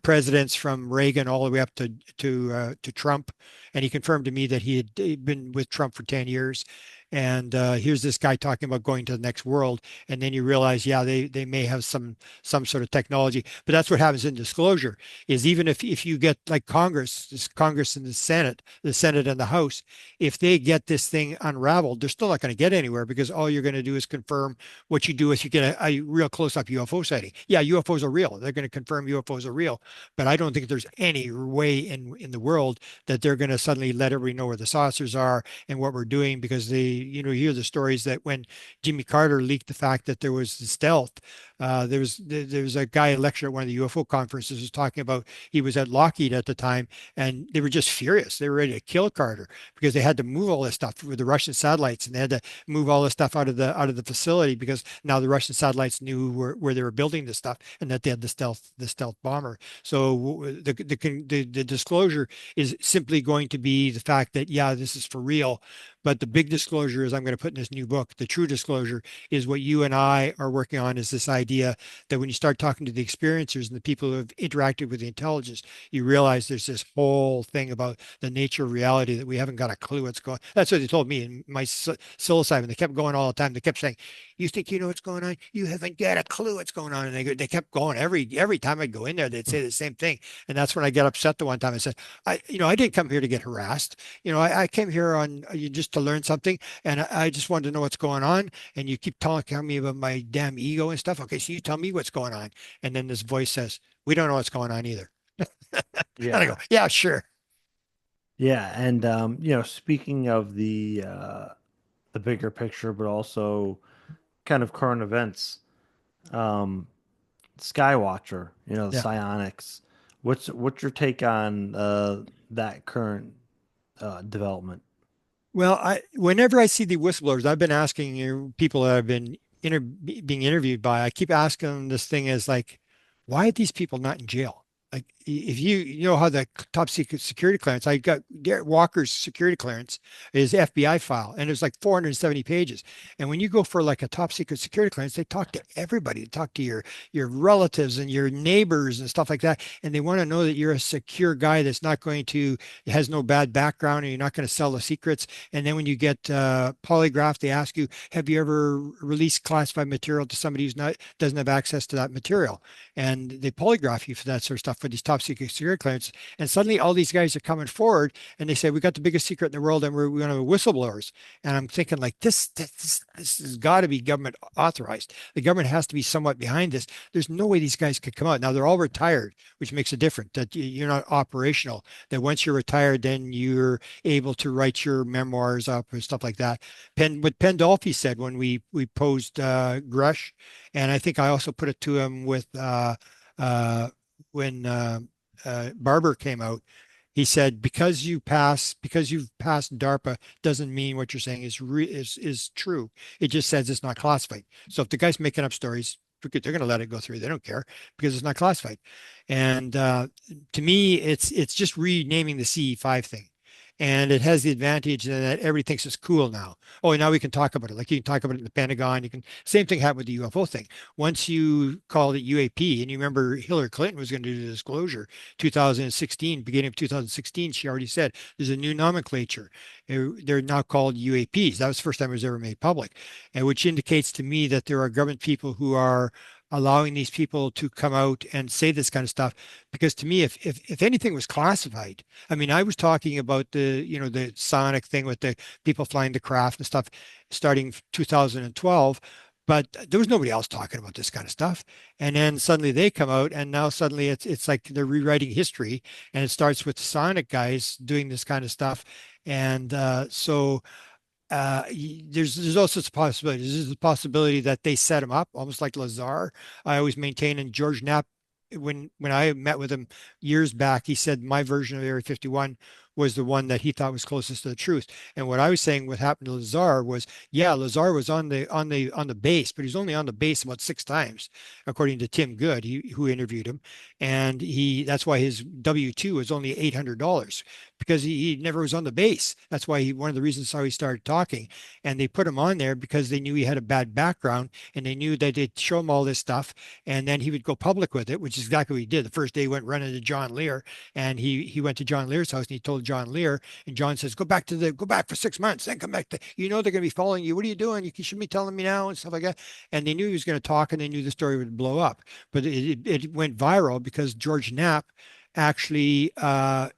presidents from Reagan all the way up to Trump, and he confirmed to me that he had been with Trump for 10 years. And here's this guy talking about going to the next world, and then you realize, yeah, they may have some sort of technology. But that's what happens in disclosure. Is even if you get like Congress and the Senate and the House, if they get this thing unraveled, they're still not going to get anywhere, because all you're going to do is confirm what you do if you get a real close-up UFO sighting. Yeah, UFOs are real. They're going to confirm UFOs are real, but I don't think there's any way in the world that they're going to suddenly let everybody know where the saucers are and what we're doing, because you hear the stories that when Jimmy Carter leaked the fact that there was the stealth, there was a guy lecturing at one of the UFO conferences was talking about, he was at Lockheed at the time, and they were just furious. They were ready to kill Carter because they had to move all this stuff with the Russian satellites, and they had to move all this stuff out of the facility, because now the Russian satellites knew where they were building this stuff, and that they had the stealth bomber. So the disclosure is simply going to be the fact that, yeah, this is for real. But the big disclosure is I'm going to put in this new book. The true disclosure is what you and I are working on, is this idea that when you start talking to the experiencers and the people who have interacted with the intelligence, you realize there's this whole thing about the nature of reality that we haven't got a clue what's going. That's what they told me in my psilocybin. They kept going all the time. They kept saying, "You think you know what's going on? You haven't got a clue what's going on." And they kept going every time I'd go in there, they'd say the same thing. And that's when I got upset the one time. I said, I didn't come here to get harassed. I came here on you just to learn something, and I just wanted to know what's going on. And you keep telling me about my damn ego and stuff. Okay, so you tell me what's going on. And then this voice says, "We don't know what's going on either." And I go, Yeah. "Yeah, sure." Yeah, and speaking of the bigger picture, but also kind of current events, um, Skywatcher, the Yeah. psionics. What's your take on that current development? Well, whenever I see the whistleblowers, I've been asking people that I've been being interviewed by, I keep asking them this thing is like, why are these people not in jail? Like, if you know how the top secret security clearance, I got Garrett Walker's security clearance, is FBI file, and it's like 470 pages. And when you go for like a top secret security clearance, they talk to everybody. They talk to your relatives and your neighbors and stuff like that, and they want to know that you're a secure guy that's not going to has no bad background, and you're not going to sell the secrets. And then when you get polygraph, they ask you, have you ever released classified material to somebody who's not doesn't have access to that material? And they polygraph you for that sort of stuff for these top secret security clearance. And suddenly all these guys are coming forward and they say, we got the biggest secret in the world and we're going to have whistleblowers. And I'm thinking like this has got to be government authorized. The government has to be somewhat behind this. There's no way these guys could come out. Now they're all retired, which makes it different, that you're not operational, that once you're retired, then you're able to write your memoirs up and stuff like that. What Dolphy said when we posed Grush, and I think I also put it to him with uh, when Barber came out. He said, because you've passed DARPA doesn't mean what you're saying is true. It just says it's not classified. So if the guy's making up stories, they're going to let it go through. They don't care because it's not classified. And to me, it's just renaming the CE5 thing. And it has the advantage that everybody thinks it's cool now. Oh, and now we can talk about it. Like you can talk about it in the Pentagon. You can, same thing happened with the UFO thing. Once you called it UAP, and you remember Hillary Clinton was going to do the disclosure 2016, beginning of 2016, she already said there's a new nomenclature. They're now called UAPs. That was the first time it was ever made public, and which indicates to me that there are government people who are allowing these people to come out and say this kind of stuff. Because to me, if anything was classified, I mean, I was talking about the sonic thing with the people flying the craft and stuff starting 2012, but there was nobody else talking about this kind of stuff. And then suddenly they come out, and now suddenly it's like they're rewriting history, and it starts with the sonic guys doing this kind of stuff. And there's all sorts of possibilities. There's the possibility that they set him up, almost like Lazar. I always maintain, and George Knapp, when I met with him years back, he said my version of Area 51 was the one that he thought was closest to the truth. And what I was saying, what happened to Lazar was, yeah, Lazar was on the base, but he's only on the base about 6 times, according to Tim Good, who interviewed him, and that's why his W-2 was only $800 because he never was on the base. That's why one of the reasons how he started talking. And they put him on there because they knew he had a bad background, and they knew that they'd show him all this stuff, and then he would go public with it, which is exactly what he did. The first day he went running to John Lear, and he went to John Lear's house and he told John Lear, and John says, go back for 6 months, then come back. They're going to be following you. What are you doing? You shouldn't be telling me now and stuff like that. And they knew he was going to talk, and they knew the story would blow up. But it went viral because George Knapp actually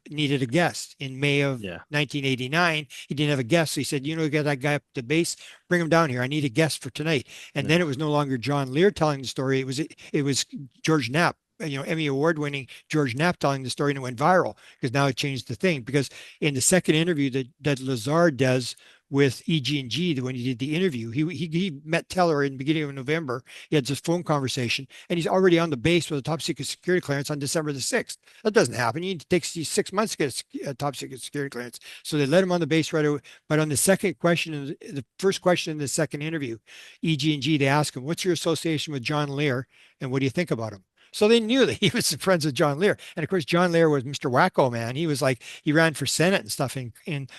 needed a guest in May of Yeah. 1989. He didn't have a guest. So he said, get that guy up to base, bring him down here. I need a guest for tonight. And then Yeah. it was no longer John Lear telling the story. It was George Knapp, Emmy award winning George Knapp telling the story, and it went viral because now it changed the thing. Because in the second interview that Lazar does with EG&G, when he did the interview, he met Teller in the beginning of November. He had this phone conversation, and he's already on the base with a top secret security clearance on December the 6th. That doesn't happen. It takes you 6 months to get a top secret security clearance. So they let him on the base right away. But on the second question, the first question in the second interview, EG&G, they ask him, "What's your association with John Lear, and what do you think about him?" So they knew that he was friends with John Lear. And of course, John Lear was Mr. Wacko, man. He was like, he ran for Senate and stuff.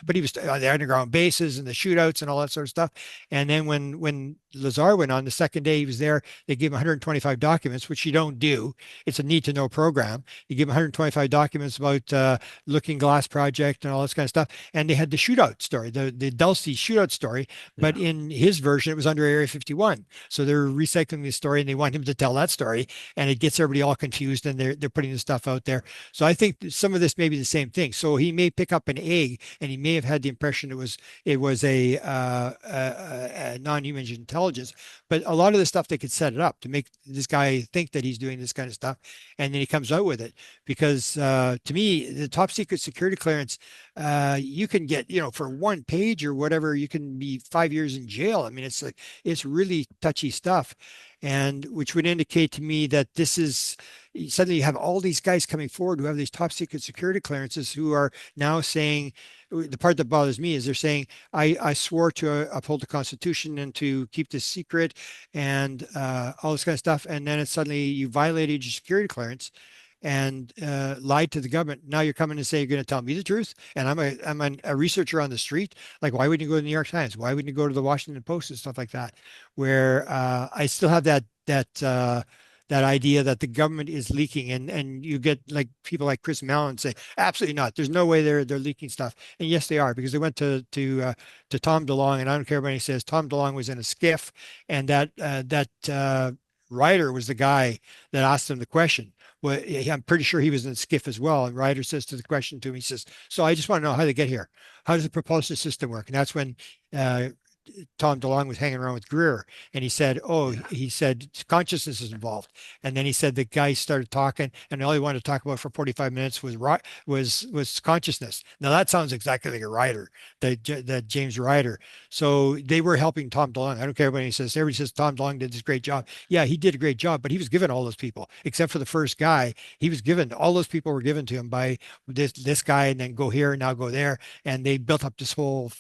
But he was on the underground bases and the shootouts and all that sort of stuff. And then when Lazar went on the second day he was there, they gave him 125 documents, which you don't do. It's a need to know program. You give him 125 documents about Looking Glass Project and all this kind of stuff. And they had the shootout story, the Dulce shootout story. But Yeah. in his version, it was under Area 51. So they're recycling the story, and they want him to tell that story. And it gets everybody all confused, and they're putting the stuff out there. So I think some of this may be the same thing. So he may pick up an egg, and he may have had the impression it was a non-human intelligence. But a lot of the stuff they could set it up to make this guy think that he's doing this kind of stuff, and then he comes out with it. Because to me, the top secret security clearance, you can get, for one page or whatever, you can be 5 years in jail. I mean, it's really touchy stuff, and which would indicate to me that this is suddenly you have all these guys coming forward who have these top secret security clearances who are now saying, the part that bothers me is they're saying, I swore to uphold the Constitution and to keep this secret and all this kind of stuff. And then it's suddenly you violated your security clearance and lied to the government. Now you're coming to say you're going to tell me the truth, and I'm a researcher on the street. Like, why wouldn't you go to the New York Times? Why wouldn't you go to the Washington Post and stuff like that? Where I still have that idea that the government is leaking, and you get like people like Chris Mallon say, absolutely not. There's no way they're leaking stuff, and yes, they are, because they went to Tom DeLonge, and I don't care what he says. Tom DeLonge was in a skiff, and that Ryder was the guy that asked him the question. Well, I'm pretty sure he was in the skiff as well. And Ryder says to the question to him, he says, "So I just want to know how they get here. How does the propulsion system work?" And that's when uh, Tom DeLonge was hanging around with Greer, and he said, "Oh, Yeah. he said consciousness is involved." And then he said the guy started talking, and all he wanted to talk about for 45 minutes was consciousness. Now that sounds exactly like a writer, that James Ryder. So they were helping Tom DeLonge. I don't care what he says. Everybody says Tom DeLonge did this great job. Yeah, he did a great job, but he was given all those people, except for the first guy. He was given all those people were given to him by this guy, and then go here, now go there, and they built up this whole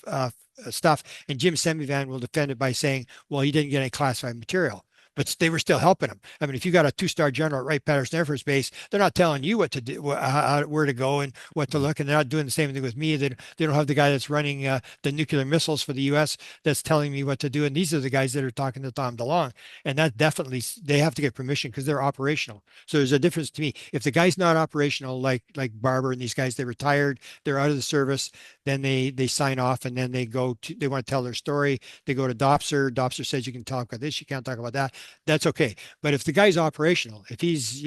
stuff. And Jim Semivan will defend it by saying, well, he didn't get any classified material. but they were still helping him. I mean, if you got a two-star general at Wright-Patterson Air Force Base, they're not telling you what to do, where to go, and what to look, and they're not doing the same thing with me. They don't have the guy that's running the nuclear missiles for the U.S. that's telling me what to do, and these are the guys that are talking to Tom DeLonge, and that definitely they have to get permission because they're operational. So there's a difference to me. If the guy's not operational, like Barber and these guys, they retired, they're out of the service, then they sign off, and then they want to tell their story. They go to Dopser. Dopser says you can talk about this, you can't talk about that. That's okay. But if the guy's operational, if he's,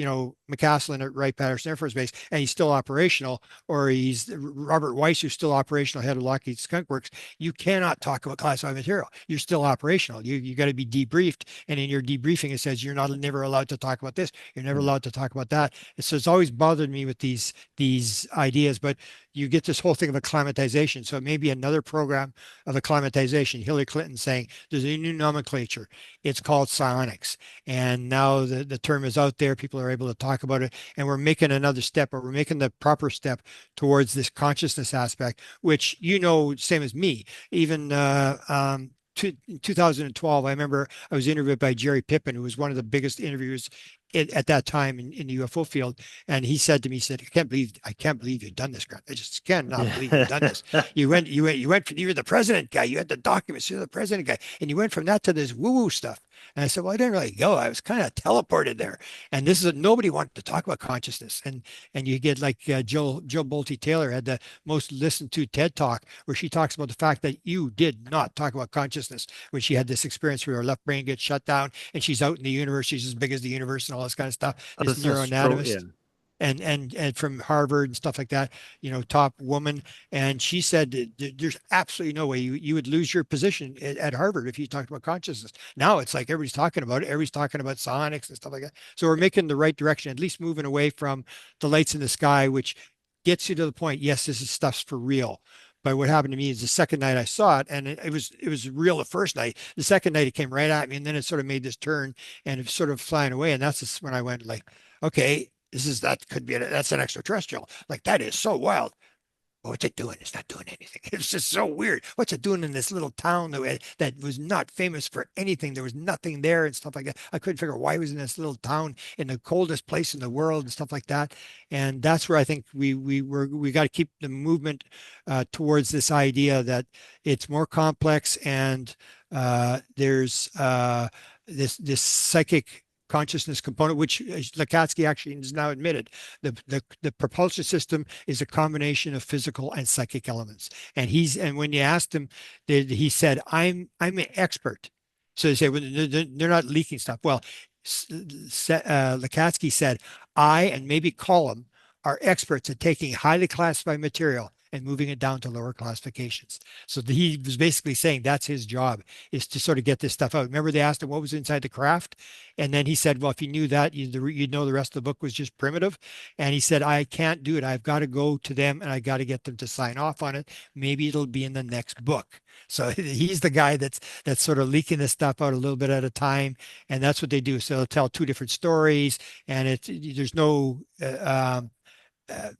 McCaslin at Wright-Patterson Air Force Base and he's still operational, or he's Robert Weiss, who's still operational, head of Lockheed Skunk Works, you cannot talk about classified material. You're still operational. You got to be debriefed. And in your debriefing, it says you're not never allowed to talk about this. You're never allowed to talk about that. And so it's always bothered me with these ideas, but you get this whole thing of acclimatization. So it may be another program of acclimatization. Hillary Clinton saying there's a new nomenclature. It's called psionics. And now the term is out there. People are able to talk about it. And we're making another step, or we're making the proper step towards this consciousness aspect, which, same as me, even in 2012, I remember I was interviewed by Jerry Pippin, who was one of the biggest interviewers at that time in the UFO field, and he said to me, he said, I can't believe you've done this, Grant. I just cannot believe you've done Yeah. this. You went from, you're the president guy, you had the documents, you're the president guy, and you went from that to this woo-woo stuff. And I said, well, I didn't really go. I was kind of teleported there. And nobody wanted to talk about consciousness. And you get like Jill Bolte Taylor had the most listened to TED Talk, where she talks about the fact that you did not talk about consciousness when she had this experience where her left brain gets shut down and she's out in the universe. She's as big as the universe and all this kind of stuff. This That's a yeah. neuroanatomist and from Harvard and stuff like that, top woman. And she said that there's absolutely no way you would lose your position at Harvard if you talked about consciousness. Now it's like everybody's talking about it. Everybody's talking about sonics and stuff like that. So we're making the right direction, at least moving away from the lights in the sky, which gets you to the point, yes, this is stuff's for real. But what happened to me is the second night I saw it, and it was real the first night. The second night it came right at me, and then it sort of made this turn, and it's sort of flying away. And that's just when I went like, okay, that's an extraterrestrial. Like that is so wild. What's it doing? It's not doing anything. It's just so weird. What's it doing in this little town that was not famous for anything? There was nothing there and stuff like that. I couldn't figure out why it was in this little town in the coldest place in the world and stuff like that. And that's where I think we got to keep the movement towards this idea that it's more complex, and there's this psychic consciousness component, which Lukatsky actually has now admitted. The propulsion system is a combination of physical and psychic elements. And when you asked him, he said, I'm an expert. So they say, well, they're not leaking stuff. Well, Lukatsky said, I and maybe Column are experts at taking highly classified material and moving it down to lower classifications. So he was basically saying that's his job, is to sort of get this stuff out. Remember, they asked him what was inside the craft, and then he said, well, if you knew that, you'd know the rest of the book was just primitive. And he said, I can't do it. I've got to go to them, and I got to get them to sign off on it. Maybe it'll be in the next book. So he's the guy that's sort of leaking this stuff out a little bit at a time, and that's what they do. So they'll tell two different stories, and there's no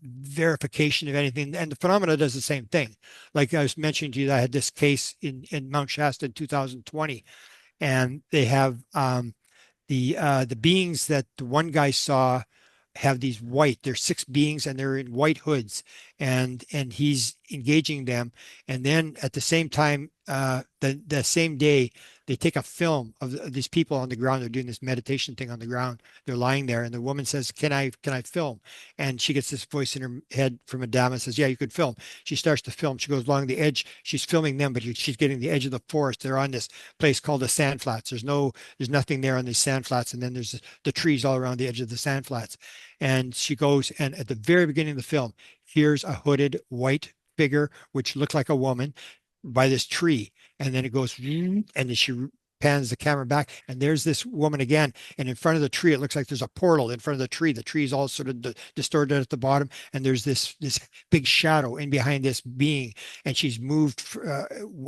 verification of anything. And the phenomena does the same thing. Like I was mentioning to you, I had this case in Mount Shasta in 2020, and they have the beings that the one guy saw have these there's six beings, and they're in white hoods, and he's engaging them. And then at the same time, the same day, they take a film of these people on the ground. They're doing this meditation thing on the ground. They're lying there, and the woman says, can I film? And she gets this voice in her head from a dame and says, yeah, you could film. She starts to film. She goes along the edge. She's filming them, but she's getting the edge of the forest. They're on this place called the sand flats. There's nothing there on these sand flats, and then there's the trees all around the edge of the sand flats. And she goes, and at the very beginning of the film, here's a hooded white figure, which looked like a woman, by this tree. And then it goes, and then she pans the camera back, and there's this woman again. And in front of the tree, it looks like there's a portal in front of the tree. The tree is all sort of distorted at the bottom, and there's this big shadow in behind this being, and she's moved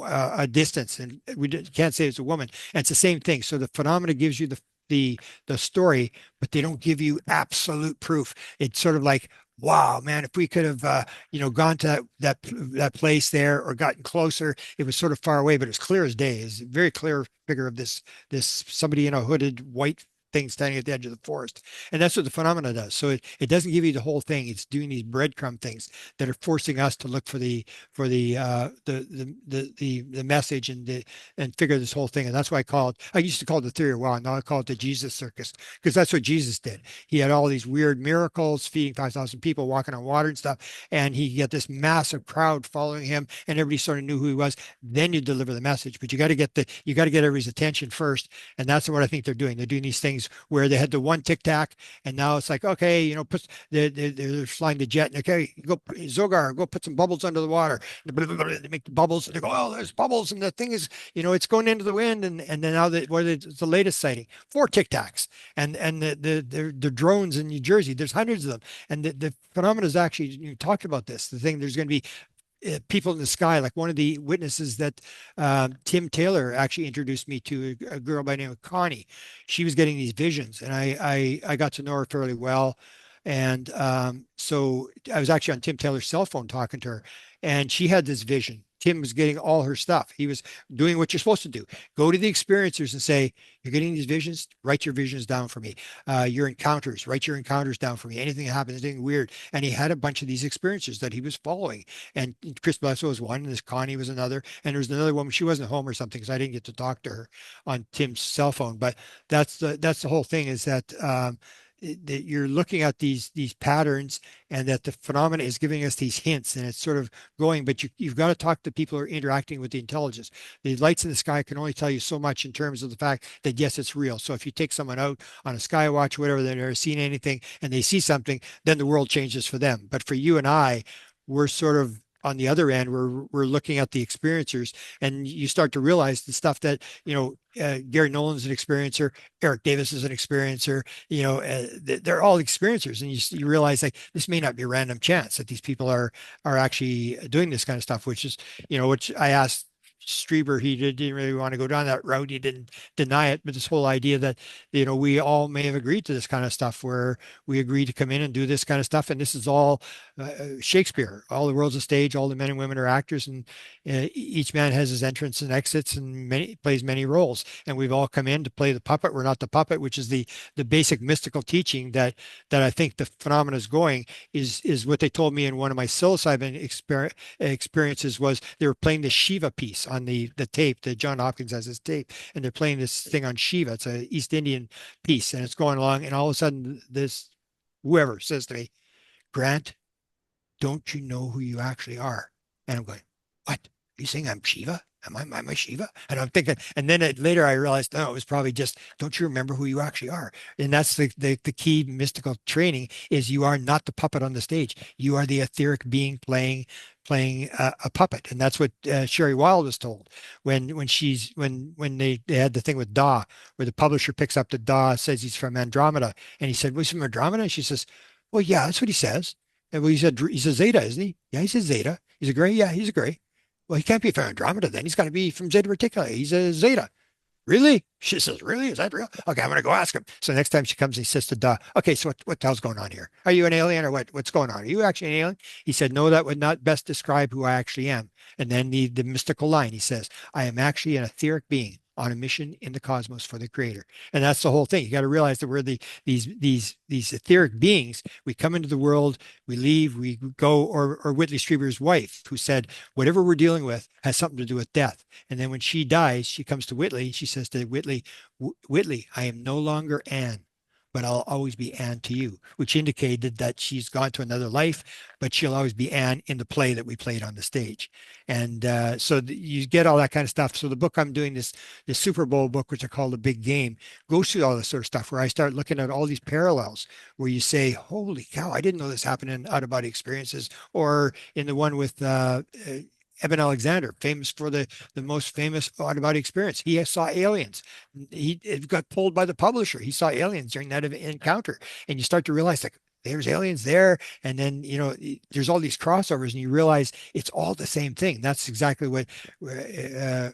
a distance, and we can't say it's a woman. And it's the same thing. So the phenomena gives you the story, but they don't give you absolute proof. It's sort of like, wow, man, if we could have, gone to that place there or gotten closer, it was sort of far away, but it was clear as day. It's a very clear figure of this somebody in a hooded white thing standing at the edge of the forest. And that's what the phenomena does. So it doesn't give you the whole thing. It's doing these breadcrumb things that are forcing us to look for the message and figure this whole thing. And that's why I used to call it the theory of wow, now I call it the Jesus circus, because that's what Jesus did. He had all these weird miracles, feeding 5,000 people, walking on water and stuff. And he get this massive crowd following him, and everybody sort of knew who he was. Then you deliver the message, but you got to get everybody's attention first. And that's what I think they're doing. They're doing these things where they had the one tic tac, and now it's like, okay, they're flying the jet, and okay, go Zogar, go put some bubbles under the water. They make the bubbles, and they go, oh, there's bubbles, and the thing is, it's going into the wind, and then now it's the latest sighting, 4 tic tacs, and the drones in New Jersey. There's hundreds of them, and the phenomena is actually you talked about this. The thing there's going to be people in the sky. Like one of the witnesses that Tim Taylor actually introduced me to, a girl by the name of Connie. She was getting these visions, and I got to know her fairly well. And so I was actually on Tim Taylor's cell phone talking to her, and she had this vision. Tim was getting all her stuff. He was doing what you're supposed to do. Go to the experiencers and say, you're getting these visions, write your visions down for me. Your encounters, write your encounters down for me. Anything that happens, anything weird. And he had a bunch of these experiencers that he was following. And Chris Blesso was one, and this Connie was another. And there was another woman. She wasn't home or something, because I didn't get to talk to her on Tim's cell phone. But that's the whole thing, is that you're looking at these patterns, and that the phenomena is giving us these hints, and it's sort of going, but you've got to talk to people who are interacting with the intelligence. The lights in the sky can only tell you so much in terms of the fact that yes, it's real. So if you take someone out on a sky watch, whatever, they've never seen anything, and they see something, then the world changes for them. But for you and I, we're sort of on the other end. We're looking at the experiencers, and you start to realize the stuff that Gary Nolan's an experiencer, Eric Davis is an experiencer. They're all experiencers, and you realize like this may not be a random chance that these people are actually doing this kind of stuff, which is which I asked Strieber. He didn't really want to go down that route. He didn't deny it, but this whole idea that we all may have agreed to this kind of stuff, where we agree to come in and do this kind of stuff, and this is all Shakespeare. All the world's a stage. All the men and women are actors, and each man has his entrance and exits, and plays many roles. And we've all come in to play the puppet. We're not the puppet, which is the basic mystical teaching that I think the phenomena is going is what they told me in one of my psilocybin experiences. Was they were playing the Shiva piece on the tape that John Hopkins has his tape, and they're playing this thing on Shiva. It's a East Indian piece, and it's going along, and all of a sudden this whoever says to me, Grant, don't you know who you actually are? And I'm going, what? Are you saying I'm Shiva? Am I Shiva? And I'm thinking, and then later I realized, no, it was probably just, don't you remember who you actually are? And that's the key mystical training, is you are not the puppet on the stage. You are the etheric being playing a puppet. And that's what Sherry Wild was told when they had the thing with Da, where the publisher picks up the Da, says he's from Andromeda. And he said, was he from Andromeda? And she says, well, yeah, that's what he says. And well, he's a Zeta, isn't he? Yeah, he's a Zeta. He's a gray. Yeah, he's a gray. Well, he can't be from Andromeda then. He's got to be from Zeta Reticuli. He's a Zeta. Really? She says, really? Is that real? Okay, I'm going to go ask him. So next time she comes, he says to Duh, okay, so what the hell's going on here? Are you an alien or what's going on? Are you actually an alien? He said, no, that would not best describe who I actually am. And then the mystical line, he says, I am actually an etheric being on a mission in the cosmos for the creator. And that's the whole thing. You got to realize that we're these etheric beings. We come into the world, we leave, we go, or Whitley Strieber's wife, who said, whatever we're dealing with has something to do with death. And then when she dies, she comes to Whitley. She says to Whitley, Whitley, I am no longer Anne, but I'll always be Anne to you, which indicated that she's gone to another life, but she'll always be Anne in the play that we played on the stage. And so you get all that kind of stuff. So the book I'm doing, this Super Bowl book, which I call The Big Game, goes through all this sort of stuff, where I start looking at all these parallels, where you say, holy cow, I didn't know this happened in out of body experiences, or in the one with Eben Alexander, famous for the most famous out-of-body experience. He saw aliens. He got pulled by the publisher. He saw aliens during that encounter, and you start to realize like there's aliens there, and then there's all these crossovers, and you realize it's all the same thing. That's exactly what uh,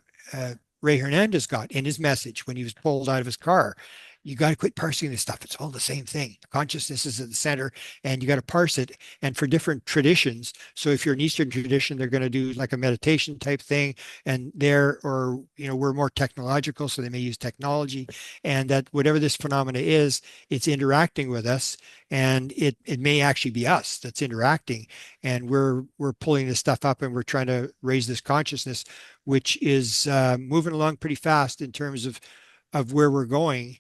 Ray Hernandez got in his message when he was pulled out of his car. you got to quit parsing this stuff. It's all the same thing. Consciousness is at the center, and you got to parse it. And for different traditions, so if you're an Eastern tradition, they're going to do like a meditation type thing, and there, or we're more technological, so they may use technology, and that whatever this phenomena is, it's interacting with us, and it may actually be us that's interacting, and we're pulling this stuff up, and we're trying to raise this consciousness, which is moving along pretty fast in terms of where we're going.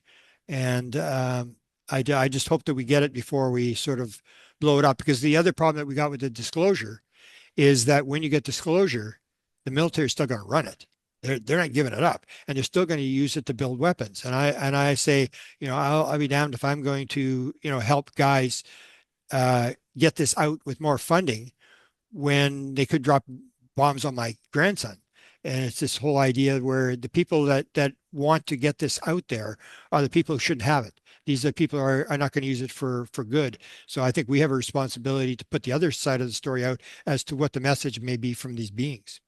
And I just hope that we get it before we sort of blow it up. Because the other problem that we got with the disclosure is that when you get disclosure, the military is still going to run it. They're not giving it up, and they're still going to use it to build weapons. And I say, I'll be damned if I'm going to help guys get this out with more funding when they could drop bombs on my grandson. And it's this whole idea where the people that want to get this out there are the people who shouldn't have it. These are people who are not going to use it for good. So I think we have a responsibility to put the other side of the story out as to what the message may be from these beings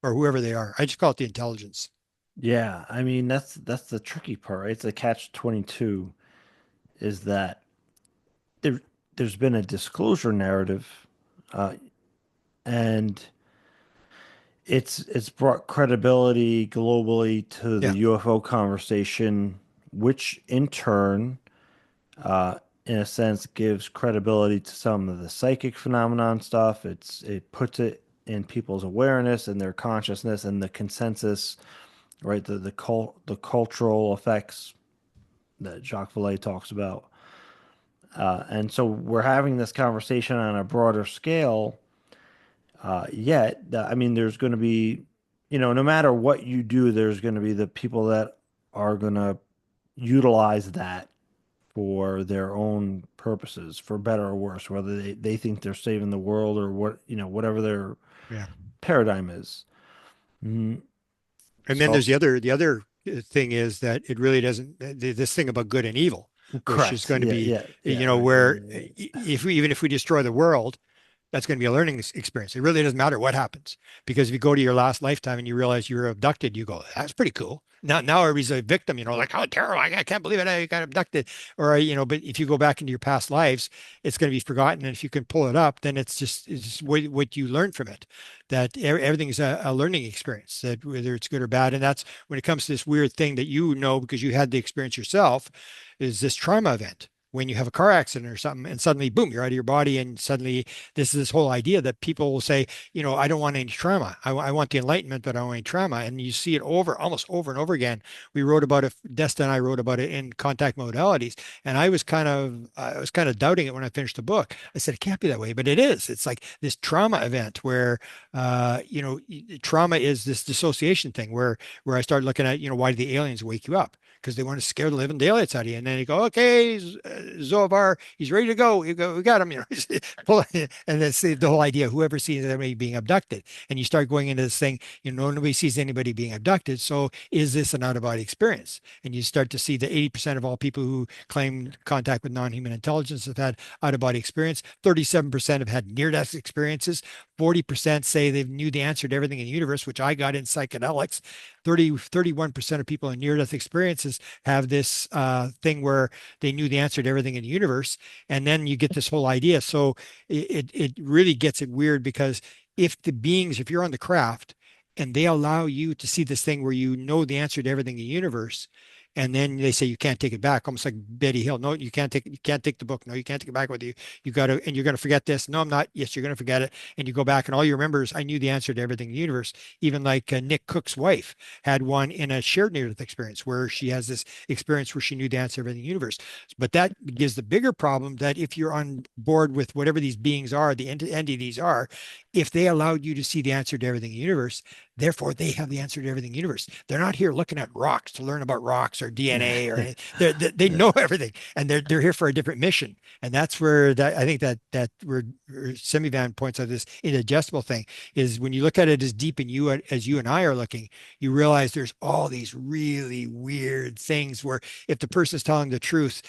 or whoever they are. I just call it the intelligence. Yeah, I mean that's the tricky part, right? It's a catch 22 is that there there's been a disclosure narrative, uh, and it's brought credibility globally to the Yeah, UFO conversation, which in turn, in a sense, gives credibility to some of the psychic phenomenon stuff. It puts it in people's awareness and their consciousness and the consensus, right? The cultural effects that Jacques Vallée talks about. And so we're having this conversation on a broader scale. Yet, I mean, there's going to be, no matter what you do, there's going to be the people that are going to utilize that for their own purposes, for better or worse, whether they think they're saving the world or whatever their yeah. paradigm is. Mm, And then so, there's the other thing is that it really doesn't this thing about good and evil, which is correct. going to Yeah, be yeah, yeah, right. where if we even if we destroy the world, that's going to be a learning experience. It really doesn't matter what happens, because if you go to your last lifetime and you realize you were abducted, you go, that's pretty cool. Now everybody's a victim, like, oh, terrible. I can't believe it. I got abducted. Or, but if you go back into your past lives, it's going to be forgotten. And if you can pull it up, then it's just what you learn from it, that everything is a learning experience, that whether it's good or bad. And that's when it comes to this weird thing that, because you had the experience yourself, is this trauma event when you have a car accident or something, and suddenly, boom, you're out of your body, and suddenly this is this whole idea that people will say, I don't want any trauma. I want the enlightenment, but I don't want any trauma. And you see it almost over and over again. We wrote about it. Desta and I wrote about it in Contact Modalities, and I was kind of doubting it when I finished the book. I said it can't be that way, but it is. It's like this trauma event where, trauma is this dissociation thing where I started looking at, why do the aliens wake you up? Because they want to scare the living daylights out of you. And then you go, okay, Zovar, he's ready to go. We got him. And that's the whole idea. Whoever sees anybody being abducted, and you start going into this thing, nobody sees anybody being abducted. So is this an out of body experience? And you start to see that 80% of all people who claim contact with non-human intelligence have had out of body experience. 37% have had near death experiences. 40% say they knew the answer to everything in the universe, which I got in psychedelics. 31% of people in near death experiences have this thing where they knew the answer to everything in the universe. And then you get this whole idea. So it really gets it weird, because if you're on the craft and they allow you to see this thing where you know the answer to everything in the universe, and then they say you can't take it back, almost like Betty Hill. No, you can't take the book. No, you can't take it back with you. You got to, and you're going to forget this. No, I'm not. Yes, you're going to forget it. And you go back, and all you remember is I knew the answer to everything in the universe. Even like Nick Cook's wife had one in a shared near-death experience where she has this experience where she knew the answer to everything in the universe. But that gives the bigger problem that if you're on board with whatever these beings are, the entities are, if they allowed you to see the answer to everything in the universe, therefore they have the answer to everything in the universe. They're not here looking at rocks to learn about rocks or DNA or anything. They Yeah. know everything, and they're here for a different mission. And that's where I think that where Semivan points out this indigestible thing is, when you look at it as deep in you as you and I are looking, you realize there's all these really weird things where if the person is telling the truth,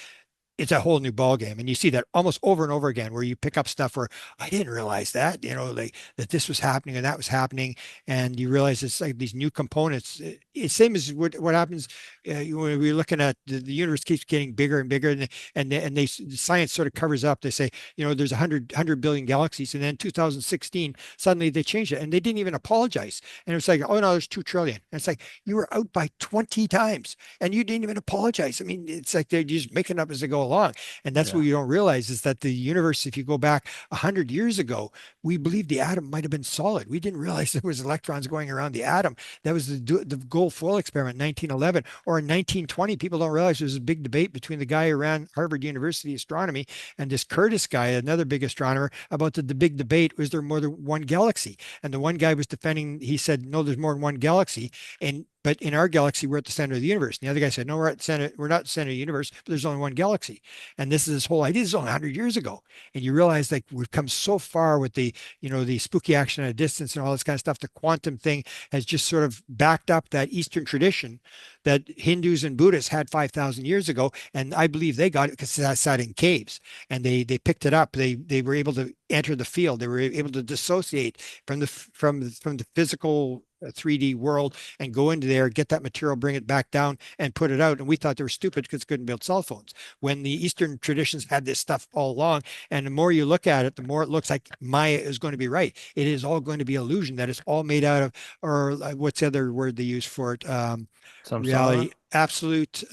it's a whole new ball game. And you see that almost over and over again, where you pick up stuff where I didn't realize that, like that this was happening and that was happening, and you realize it's like these new components. It's same as what happens when we're looking at the universe keeps getting bigger and bigger, and science sort of covers up. They say, there's 100 billion galaxies, and then 2016 suddenly they changed it, and they didn't even apologize. And it's like, oh no, there's 2 trillion. And it's like you were out by 20 times, and you didn't even apologize. I mean, it's like they're just making up as they go along. And that's what Yeah. you don't realize is that the universe, if you go back 100 years ago, we believed the atom might have been solid. We didn't realize there was electrons going around the atom. That was the gold foil experiment in 1911, or in 1920. People don't realize there was a big debate between the guy who ran Harvard University astronomy and this Curtis guy, another big astronomer, about the big debate: was there more than one galaxy? And the one guy was defending. He said, no, there's more than one galaxy. And but in our galaxy, we're at the center of the universe. And the other guy said, no, we're at the center. We're not at the center of the universe, but there's only one galaxy. And this whole idea is only 100 years ago. And you realize like we've come so far with the spooky action at a distance and all this kind of stuff. The quantum thing has just sort of backed up that Eastern tradition that Hindus and Buddhists had 5,000 years ago. And I believe they got it because they sat in caves and they picked it up. They were able to enter the field. They were able to dissociate from the physical 3D world and go into there, get that material, bring it back down and put it out. And we thought they were stupid because they couldn't build cell phones. When the Eastern traditions had this stuff all along, and the more you look at it, the more it looks like Maya is going to be right. It is all going to be illusion, that it's all made out of, or what's the other word they use for it? Reality, Samsara. absolute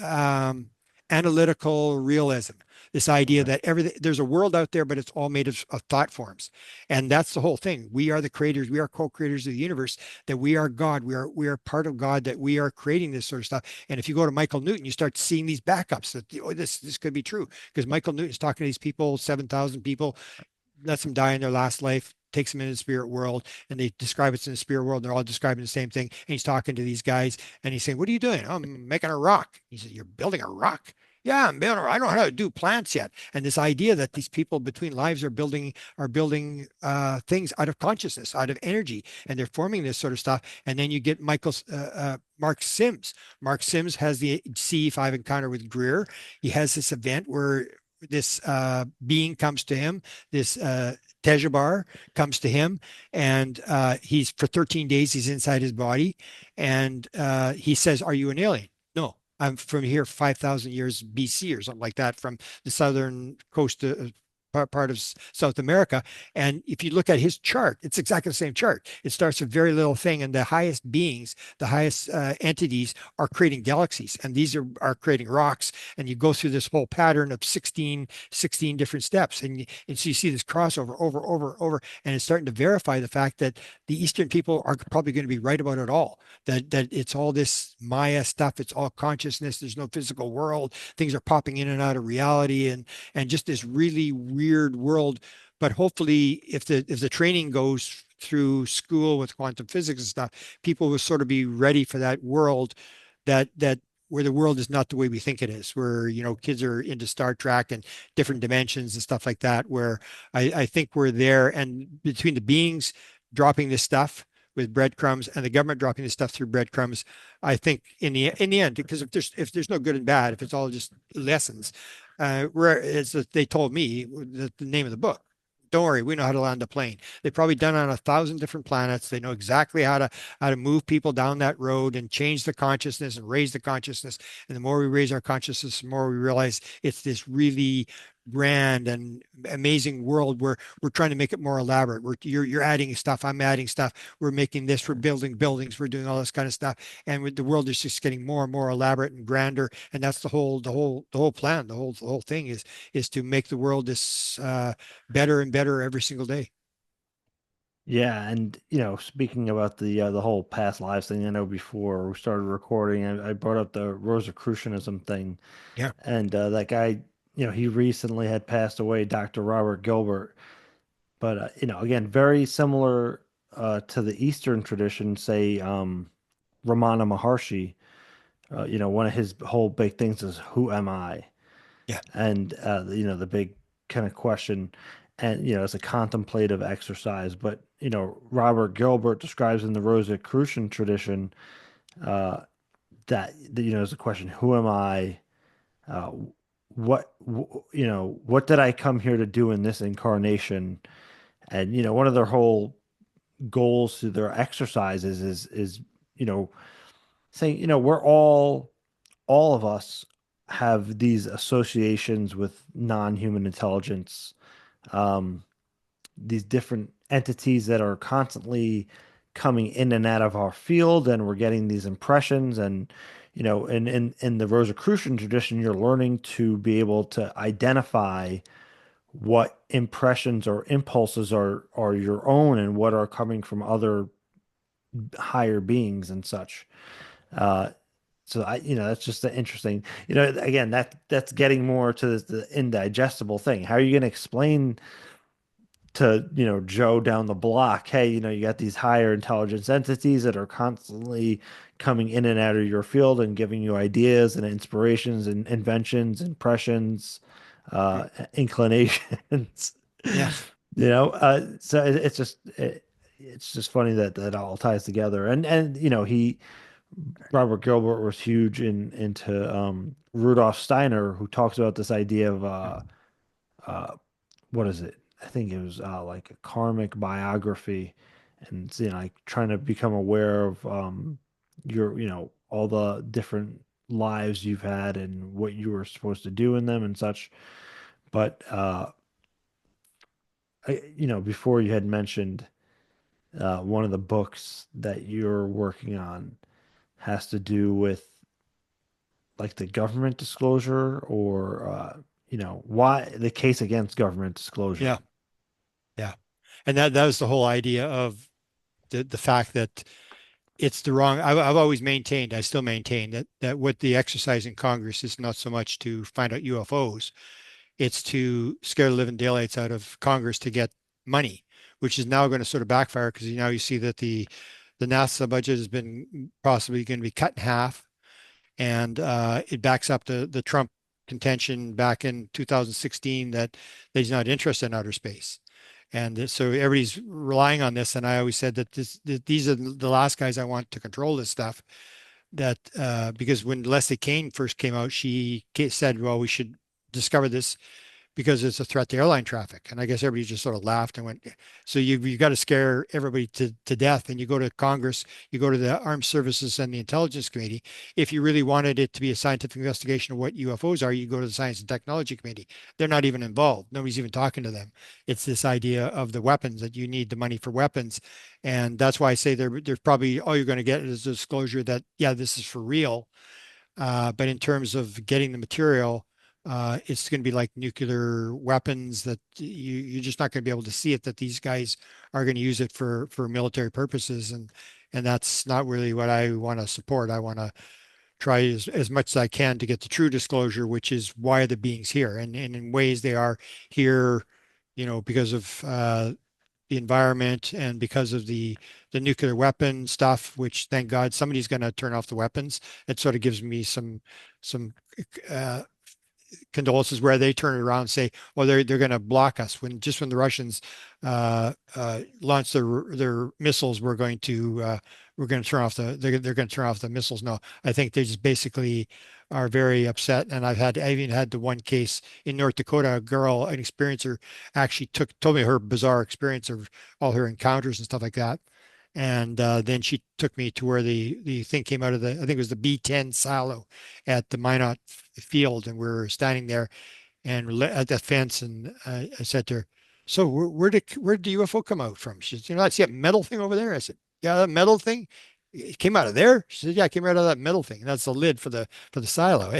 analytical realism. This idea Okay. that everything there's a world out there, but it's all made of thought forms, and that's the whole thing. We are the creators. We are co-creators of the universe. That we are God. We are part of God. That we are creating this sort of stuff. And if you go to Michael Newton, you start seeing these backups that this could be true because Michael Newton's talking to these people, 7,000 people, lets them die in their last life, takes them into the spirit world, and they describe it's in the spirit world. And they're all describing the same thing. And he's talking to these guys, and he's saying, "What are you doing?" "Oh, I'm making a rock." He said, "You're building a rock?" "Yeah, I'm building. I don't know how to do plants yet." And this idea that these people between lives are building things out of consciousness, out of energy, and they're forming this sort of stuff. And then you get Mark Sims. Mark Sims has the CE5 encounter with Greer. He has this event where this being comes to him, this Tejabar comes to him, and he's for 13 days he's inside his body, and he says, "Are you an alien?" "No, I'm from here 5,000 years BC or something like that, from the southern coast part of South America." And if you look at his chart, it's exactly the same chart. It starts with very little thing, and the highest beings, the highest entities are creating galaxies, and these are creating rocks. And you go through this whole pattern of 16 different steps, and so you see this crossover over, and it's starting to verify the fact that the Eastern people are probably going to be right about it all. That it's all this Maya stuff. It's all consciousness. There's no physical world. Things are popping in and out of reality, and just this really weird world. But hopefully, if the training goes through school with quantum physics and stuff, people will sort of be ready for that world, that where the world is not the way we think it is, where kids are into Star Trek and different dimensions and stuff like that. Where I think we're there, and between the beings dropping this stuff with breadcrumbs and the government dropping this stuff through breadcrumbs, I think in the end, because if there's no good and bad, if it's all just lessons, where as they told me, the name of the book. Don't worry, we know how to land a plane. They've probably done it on 1,000 different planets. They know exactly how to move people down that road and change the consciousness and raise the consciousness. And the more we raise our consciousness, the more we realize it's this really grand and amazing world where we're trying to make it more elaborate. You're adding stuff, I'm adding stuff. We're making this, we're building buildings, we're doing all this kind of stuff, and with the world is just getting more and more elaborate and grander. And that's the whole plan. The whole thing is to make the world this better and better every single day. Yeah, and speaking about the whole past lives thing, I know before we started recording, I brought up the Rosicrucianism thing, Yeah, and that guy, he recently had passed away, Dr. Robert Gilbert. But again, very similar to the Eastern tradition, say Ramana Maharshi. One of his whole big things is who am I? yeah, And the big kind of question, and it's a contemplative exercise. But Robert Gilbert describes in the Rosicrucian tradition that there's a question: who am I? Uh, what did I come here to do in this incarnation? And one of their whole goals through their exercises is you know saying, we're all of us have these associations with non-human intelligence, um, these different entities that are constantly coming in and out of our field, and we're getting these impressions. And in the Rosicrucian tradition, you're learning to be able to identify what impressions or impulses are your own and what are coming from other higher beings and such. Uh, so that's just the interesting, again, that's getting more to the indigestible thing. How are you going to explain to, Joe down the block, hey, you got these higher intelligence entities that are constantly coming in and out of your field and giving you ideas and inspirations and inventions, impressions, inclinations. Yeah. So it's just funny that that all ties together. And he Robert Gilbert was huge into Rudolf Steiner, who talks about this idea of uh, what is it? I think it was like a karmic biography, and it's, like trying to become aware of your all the different lives you've had and what you were supposed to do in them and such. But before you had mentioned one of the books that you're working on has to do with like the government disclosure, or why the case against government disclosure. Yeah. Yeah. And that was the whole idea of the fact that it's the wrong. I've always maintained, I still maintain that what the exercise in Congress is not so much to find out UFOs, it's to scare the living daylights out of Congress to get money, which is now going to sort of backfire because now you see that the NASA budget has been possibly going to be cut in half, and it backs up the Trump contention back in 2016 that he's not interested in outer space. And so everybody's relying on this. And I always said that these are the last guys I want to control this stuff. That because when Leslie Kane first came out, she said, well, we should discover this because it's a threat to airline traffic. And I guess everybody just sort of laughed and went, so you got to scare everybody to death. And you go to Congress, you go to the Armed Services and the Intelligence Committee. If you really wanted it to be a scientific investigation of what UFOs are, you go to the Science and Technology Committee. They're not even involved. Nobody's even talking to them. It's this idea of the weapons, that you need the money for weapons. And that's why I say there's probably all you're going to get is a disclosure that, yeah, this is for real. But in terms of getting the material, it's going to be like nuclear weapons that you're just not going to be able to see it, that these guys are going to use it for military purposes. And that's not really what I want to support. I want to try as much as I can to get the true disclosure, which is why are the beings here? And in ways they are here, because of the environment and because of the nuclear weapon stuff, which thank God somebody's going to turn off the weapons. It sort of gives me some uh, condolences where they turn it around and say, well, they're going to block us. When the Russians launch their missiles, we're going to turn off they're going to turn off the missiles. No, I think they just basically are very upset. And I even had the one case in North Dakota, a girl, an experiencer, actually told me her bizarre experience of all her encounters and stuff like that. And then she took me to where the thing came out of I think it was the B-10 silo at the Minot field, and we were standing there and at that fence, and I said to her, "So where did the UFO come out from?" She said, "I see a metal thing over there." I said, "Yeah, that metal thing. It came out of there." She said, "Yeah, it came out of that metal thing. That's the lid for the silo."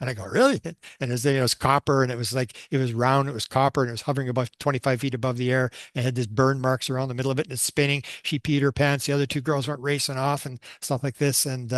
And I go, "Really?" And it was copper, and it was like it was round, it was copper, and it was hovering about 25 feet above the air. It had this burn marks around the middle of it, and it's spinning. She peed her pants. The other two girls went racing off and stuff like this. And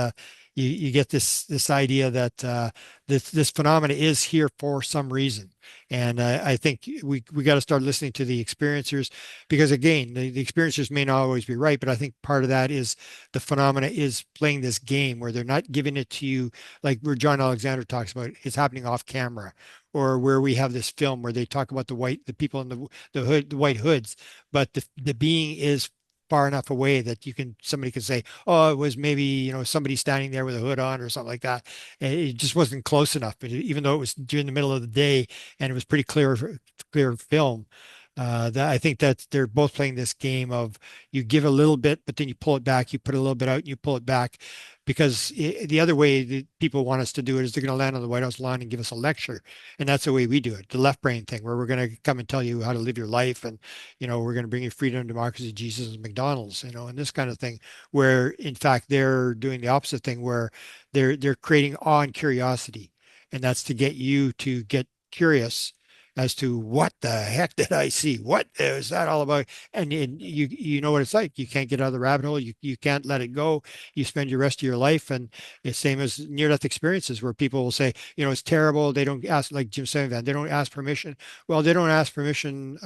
you get this idea that this phenomena is here for some reason. And I think we got to start listening to the experiencers, because again, the experiencers may not always be right, but I think part of that is the phenomena is playing this game where they're not giving it to you like where John Alexander talks about it's happening off camera, or where we have this film where they talk about the people in the white hoods, but the being is far enough away that somebody could say, oh, it was maybe, somebody standing there with a hood on or something like that. And it just wasn't close enough. But even though it was during the middle of the day and it was pretty clear film, that I think that they're both playing this game of you give a little bit, but then you pull it back, you put a little bit out, and you pull it back. Because the other way that people want us to do it is they're going to land on the White House lawn and give us a lecture. And that's the way we do it, the left brain thing, where we're going to come and tell you how to live your life. And, we're going to bring you freedom, democracy, Jesus, and McDonald's, and this kind of thing, where in fact they're doing the opposite thing, where they're creating awe and curiosity. And that's to get you to get curious as to what the heck did I see? What is that all about? And you know what it's like. You can't get out of the rabbit hole. You can't let it go. You spend your rest of your life, and it's same as near-death experiences where people will say, it's terrible. They don't ask, like Jim Van, they don't ask permission. Well, they don't ask permission.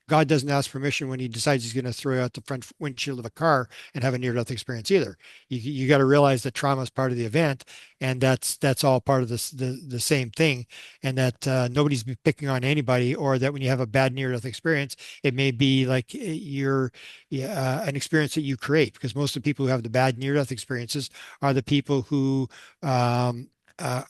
God doesn't ask permission when he decides he's going to throw you out the front windshield of a car and have a near-death experience either. You got to realize that trauma is part of the event, and that's all part of the same thing, and that nobody's picking on anybody, or that when you have a bad near-death experience, it may be like you're an experience that you create, because most of the people who have the bad near-death experiences are the people who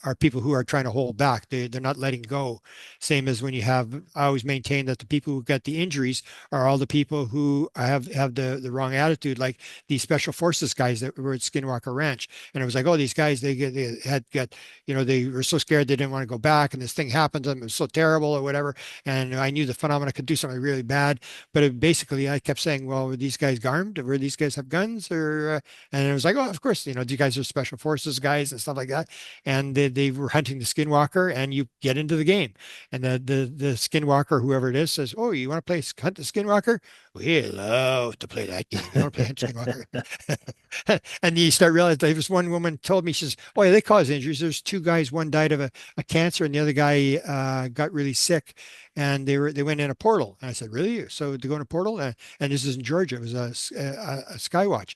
are people who are trying to hold back. They're not letting go. Same as when I always maintain that the people who get the injuries are all the people who have the wrong attitude, like these special forces guys that were at Skinwalker Ranch. And it was like, oh, these guys, they had got, they were so scared they didn't want to go back. And this thing happened to them. It was so terrible or whatever. And I knew the phenomena could do something really bad. But basically, I kept saying, well, were these guys armed? Were these guys have guns? And it was like, oh, of course, these guys are special forces guys and stuff like that. And they were hunting the skinwalker, and you get into the game. And the skinwalker, whoever it is, says, oh, you want to play hunt the skinwalker? We love to play that game. You want to play hunt skinwalker? And you start realizing, there was one woman told me, she says, oh, yeah, they cause injuries. There's two guys, one died of a cancer and the other guy got really sick, and they went in a portal. And I said, really? So to go in a portal? And this is in Georgia. It was a Skywatch.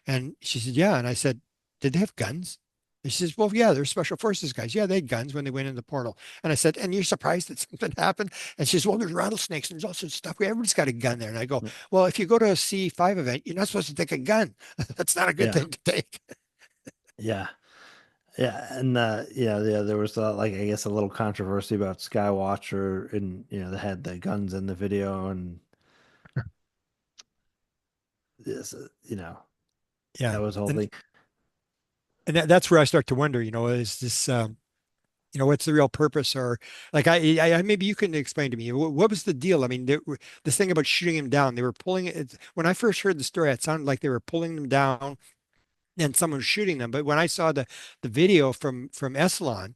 And she said, yeah. And I said, did they have guns? And she says, well, yeah, they're special forces guys. Yeah, they had guns when they went in the portal. And I said, and you're surprised that something happened? And she says, well, there's rattlesnakes and there's all sorts of stuff. Everybody's got a gun there. And I go, well, if you go to a C5 event, you're not supposed to take a gun. That's not a good Yeah. thing to take. Yeah. Yeah. And yeah, there was like I guess a little controversy about Skywatcher, and they had the guns in the video, and this Yeah. that was the whole And thing. that's where I start to wonder, is this, what's the real purpose? Or like, maybe you can explain to me, what was the deal? I mean, this thing about shooting him down, they were pulling it. When I first heard the story, it sounded like they were pulling them down and someone was shooting them. But when I saw the video from Esalen,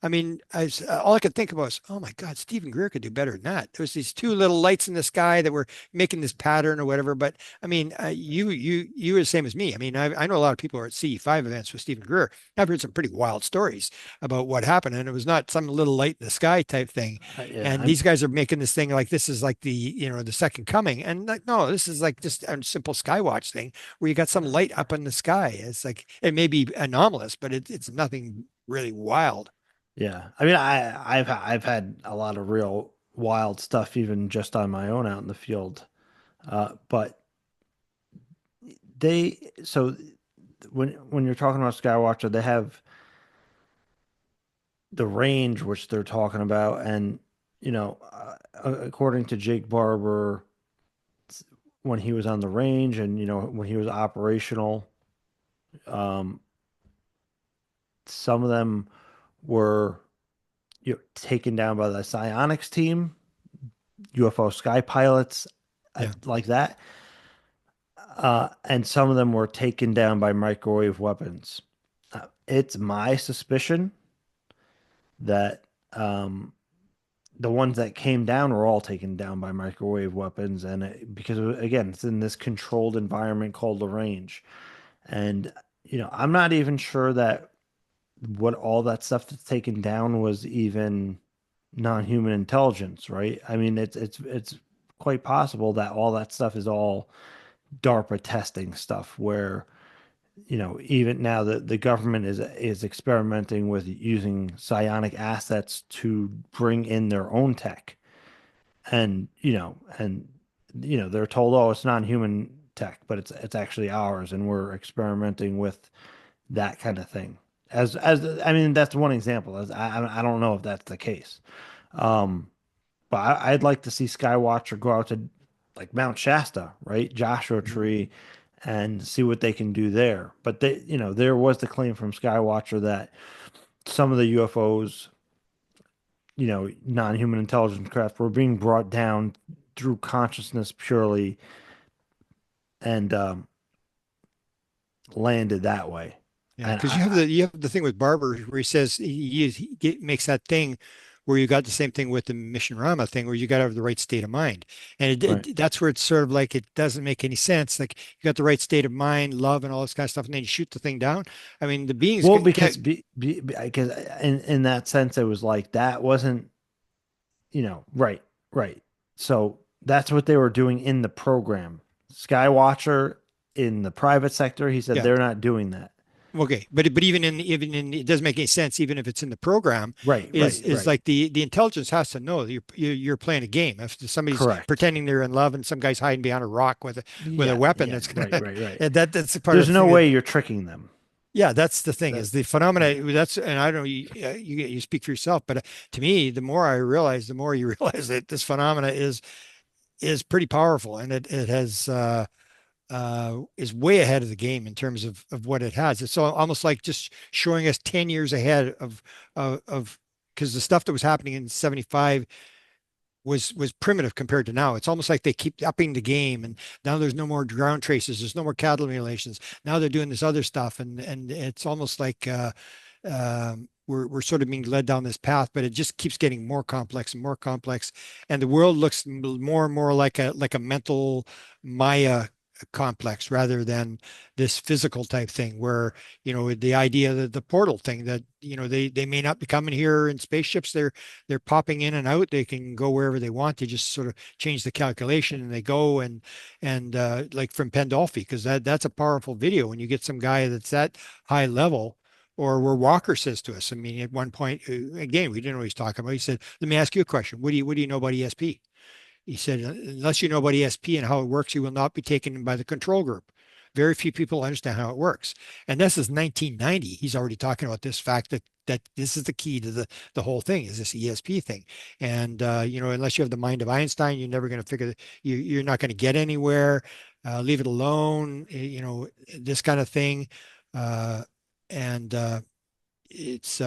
I mean, all I could think about was, oh my God, Stephen Greer could do better than that. There was these two little lights in the sky that were making this pattern or whatever. But I mean, you were the same as me. I mean, I know a lot of people who are at CE5 events with Stephen Greer. I've heard some pretty wild stories about what happened, and it was not some little light in the sky type thing. Yeah, And these guys are making this thing like this is like the second coming, and like no, this is like just a simple Skywatch thing where you got some light up in the sky. It's like it may be anomalous, but it's nothing really wild. yeah. I mean, I've had a lot of real wild stuff, even just on my own out in the field. But so when you're talking about Skywatcher, they have the range which they're talking about, and according to Jake Barber, when he was on the range, and when he was operational, um, some of them were taken down by the psionics team, UFO sky pilots, Yeah. like that. And some of them were taken down by microwave weapons. It's my suspicion that the ones that came down were all taken down by microwave weapons, and because again, it's in this controlled environment called the range, and I'm not even sure that what all that stuff that's taken down was even non-human intelligence, right? I mean, it's quite possible that all that stuff is all DARPA testing stuff, where even now the government is experimenting with using psionic assets to bring in their own tech, and they're told, oh, it's non-human tech, but it's actually ours, and we're experimenting with that kind of thing. As I mean, that's one example. As I don't know if that's the case. Um, but I'd like to see Skywatcher go out to like Mount Shasta, right? Joshua Mhm. Tree, and see what they can do there. But they, there was the claim from Skywatcher that some of the UFOs, non-human intelligence craft, were being brought down through consciousness purely and landed that way. Yeah, And because you have the thing with Barber where he says makes that thing where you got the same thing with the Mission Rama thing where you got to have the right state of mind, and right. that's where it's sort of like it doesn't make any sense. Like you got the right state of mind, love, and all this kind of stuff, and then you shoot the thing down. I mean, the beings Well, get because in that sense, it was like that wasn't, right, right. So that's what they were doing in the program. Skywatcher in the private sector, he said yeah. they're not doing that. Okay, but even in it doesn't make any sense. Even if it's in the program, Right, is right, is right. like the intelligence has to know that you're playing a game. If somebody's Correct. pretending they're in love and some guy's hiding behind a rock with a Yeah, weapon, yeah, that's right, gonna right, right. and that's a part of There's the no thing way that you're tricking them. yeah, that's the thing That, is the phenomena. right. That's and I don't know you speak for yourself, but to me, the more I realize, the more you realize that this phenomena is pretty powerful, and it has. Is way ahead of the game in terms of what it has. It's almost like just showing us 10 years ahead of because the stuff that was happening in 75 was primitive compared to now. It's almost like they keep upping the game, and now there's no more ground traces, there's no more cattle mutilations. Now they're doing this other stuff, and it's almost like we're sort of being led down this path, but it just keeps getting more complex and more complex, and the world looks more and more like a mental Maya complex rather than this physical type thing where the idea that the portal thing that they may not be coming here in spaceships, they're popping in and out, they can go wherever they want, they just sort of change the calculation and they go and like from Pendolfi, because that's a powerful video when you get some guy that's that high level, or where Walker says to us, I mean, at one point, again, we didn't know what he's talking about. He said, let me ask you a question. What do you know about ESP? He said, unless you know about ESP and how it works, you will not be taken by the control group. Very few people understand how it works. And this is 1990. He's already talking about this fact that this is the key to the whole thing is this ESP thing. And unless you have the mind of Einstein, you're never going to figure that you're not going to get anywhere. Leave it alone. This kind of thing. And it's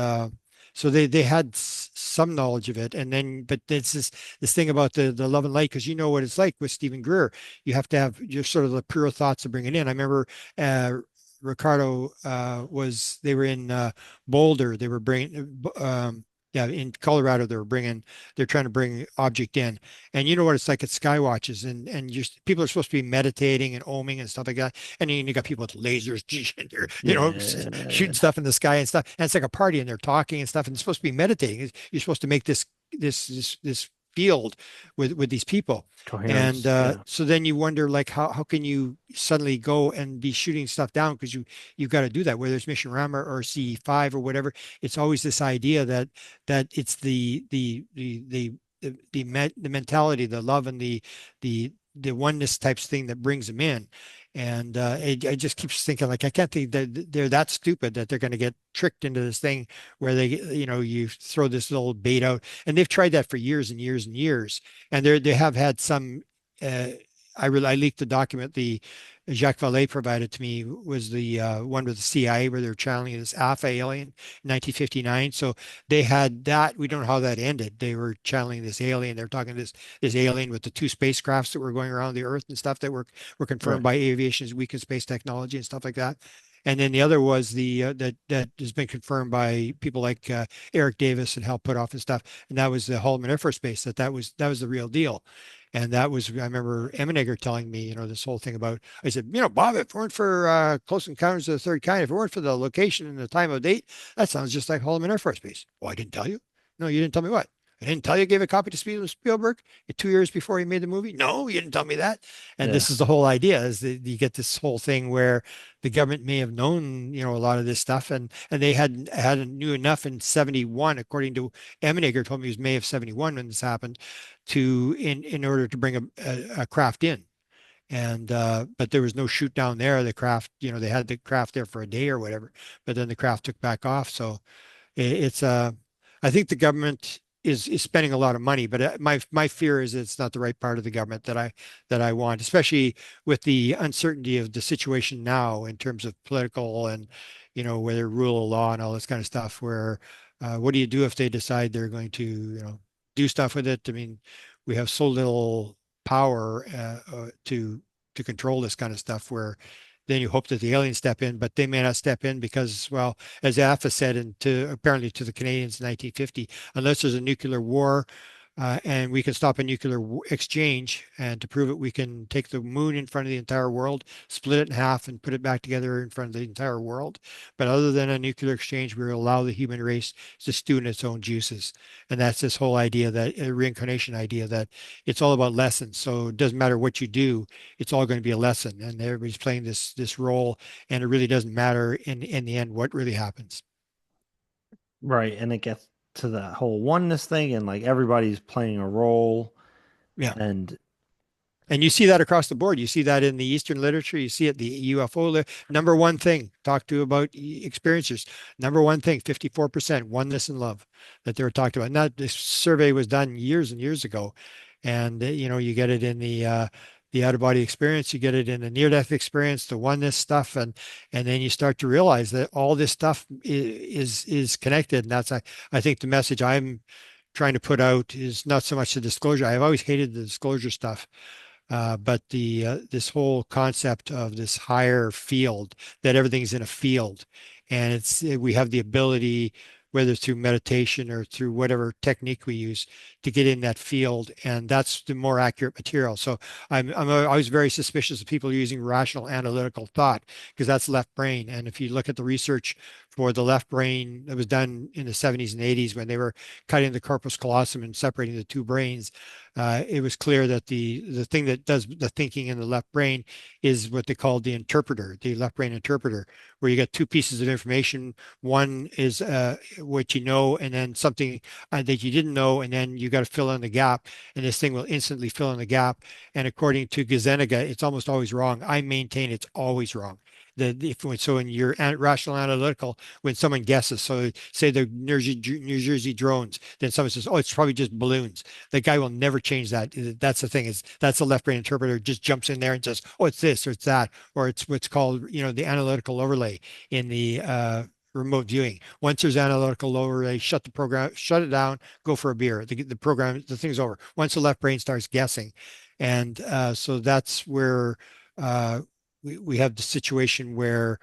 so they had some knowledge of it, and then but this thing about the love and light, because you know what it's like with Stephen Greer. You have to have just sort of the pure thoughts to bring it in. I remember Ricardo was they were in Boulder, they were bringing yeah, in Colorado they're trying to bring object in, and you know what it's like at Skywatches, and just people are supposed to be meditating and oming and stuff like that, and then you got people with lasers and they're shooting Yeah. stuff in the sky and stuff, and it's like a party and they're talking and stuff, and it's supposed to be meditating. You're supposed to make this field with these people, and Coherence. Yeah. so then you wonder like how can you suddenly go and be shooting stuff down, because you've got to do that whether it's Mission Ram or CE5 or whatever. It's always this idea that it's the mentality, the love, and the oneness types thing that brings them in. And I just keeps thinking like I can't think that they're that stupid that they're going to get tricked into this thing where you throw this little bait out, and they've tried that for years and years and years, and they have had some. Uh, I leaked the document the Jacques Vallée provided to me was the one with the CIA where they're channeling this Alpha alien in 1959. So they had that. We don't know how that ended. They were channeling this alien. They're talking this alien with the two spacecrafts that were going around the Earth and stuff that were confirmed Right. by aviation's weakest space technology and stuff like that. And then the other was the that has been confirmed by people like Eric Davis and Hal Puthoff and stuff, and that was the Holloman Air Force Base. That was the real deal. And that was, I remember Emenegger telling me, this whole thing about, I said, Bob, if it weren't for Close Encounters of the Third Kind, if it weren't for the location and the time of date, that sounds just like Holloman Air Force Base. Oh, I didn't tell you? No, you didn't tell me what? I didn't tell you gave a copy to Steven Spielberg 2 years before he made the movie. No, you didn't tell me that. And Yeah. this is the whole idea is that you get this whole thing where the government may have known, a lot of this stuff, and they hadn't knew enough in 71, according to Emenegger told me it was May of 71 when this happened, in order to bring a craft in. and but there was no shoot down there. The craft, they had the craft there for a day or whatever, but then the craft took back off. So it's I think the government is spending a lot of money, but my fear is it's not the right part of the government that I want, especially with the uncertainty of the situation now in terms of political and whether rule of law and all this kind of stuff. Where what do you do if they decide they're going to do stuff with it? I mean, we have so little power to control this kind of stuff. Where then you hope that the aliens step in, but they may not step in because, well, as AFA said, and apparently to the Canadians in 1950, unless there's a nuclear war and we can stop a nuclear exchange, and to prove it, we can take the moon in front of the entire world, split it in half, and put it back together in front of the entire world. But other than a nuclear exchange, we will allow the human race to stew in its own juices. And that's this whole idea, that reincarnation idea, that it's all about lessons. So it doesn't matter what you do, it's all going to be a lesson. And everybody's playing this role, and it really doesn't matter in the end what really happens. Right. And it gets to the whole oneness thing, and like everybody's playing a role. Yeah. And And you see that across the board. You see that in the Eastern literature. You see it, the UFO, number one thing, talk to about experiencers. Number one thing, 54% oneness and love that they were talked about. Now, this survey was done years and years ago. And, you get it in the out of body experience, you get it in the near death experience, the oneness stuff. And then you start to realize that all this stuff is connected. And that's, I think the message I'm trying to put out is not so much the disclosure. I've always hated the disclosure stuff, but the this whole concept of this higher field, that everything's in a field, and we have the ability, whether through meditation or through whatever technique we use, to get in that field, and that's the more accurate material. So I was very suspicious of people using rational analytical thought, because that's left brain. And if you look at the research for the left brain that was done in the 70s and 80s when they were cutting the corpus callosum and separating the two brains, it was clear that the thing that does the thinking in the left brain is what they call the interpreter, the left brain interpreter, where you get two pieces of information. One is what you know, and then something that you didn't know, and then you got to fill in the gap, and this thing will instantly fill in the gap. And according to Gazzaniga, it's almost always wrong. I maintain it's always wrong. So in your rational analytical, when someone guesses, so say they're New Jersey drones, then someone says, "Oh, it's probably just balloons." The guy will never change that. That's the thing, is that's the left brain interpreter just jumps in there and says, "Oh, it's this or it's that," or it's what's called the analytical overlay in the remote viewing. Once there's analytical overlay, shut the program, shut it down, go for a beer. The program, the thing's over. Once the left brain starts guessing, and so that's where uh, we have the situation where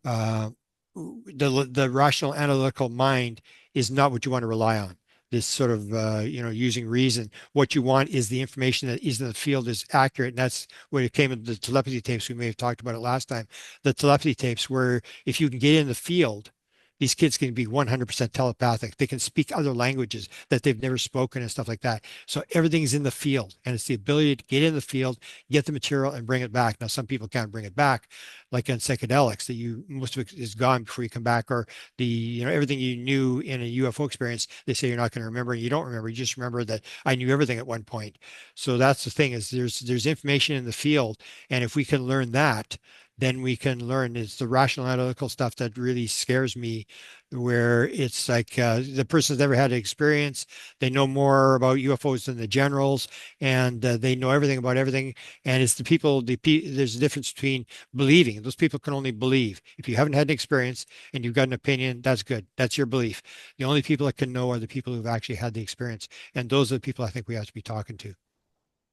uh, the rational analytical mind is not what you want to rely on. This sort of using reason. What you want is the information that is in the field is accurate, and that's where it came in the telepathy tapes. We may have talked about it last time. The telepathy tapes, where if you can get in the field, these kids can be 100% telepathic. They can speak other languages that they've never spoken and stuff like that. So everything's in the field, and it's the ability to get in the field, get the material, and bring it back. Now, some people can't bring it back, like on psychedelics, that most of it is gone before you come back, or everything you knew in a UFO experience, they say you're not going to remember, and you don't remember. You just remember that I knew everything at one point. So that's the thing, is there's information in the field, and if we can learn that, then we can learn. It's the rational analytical stuff that really scares me, where it's like the person's never had an experience. They know more about UFOs than the generals, and they know everything about everything. And it's the people, there's a difference between believing. Those people can only believe. If you haven't had an experience and you've got an opinion, that's good. That's your belief. The only people that can know are the people who've actually had the experience. And those are the people I think we have to be talking to.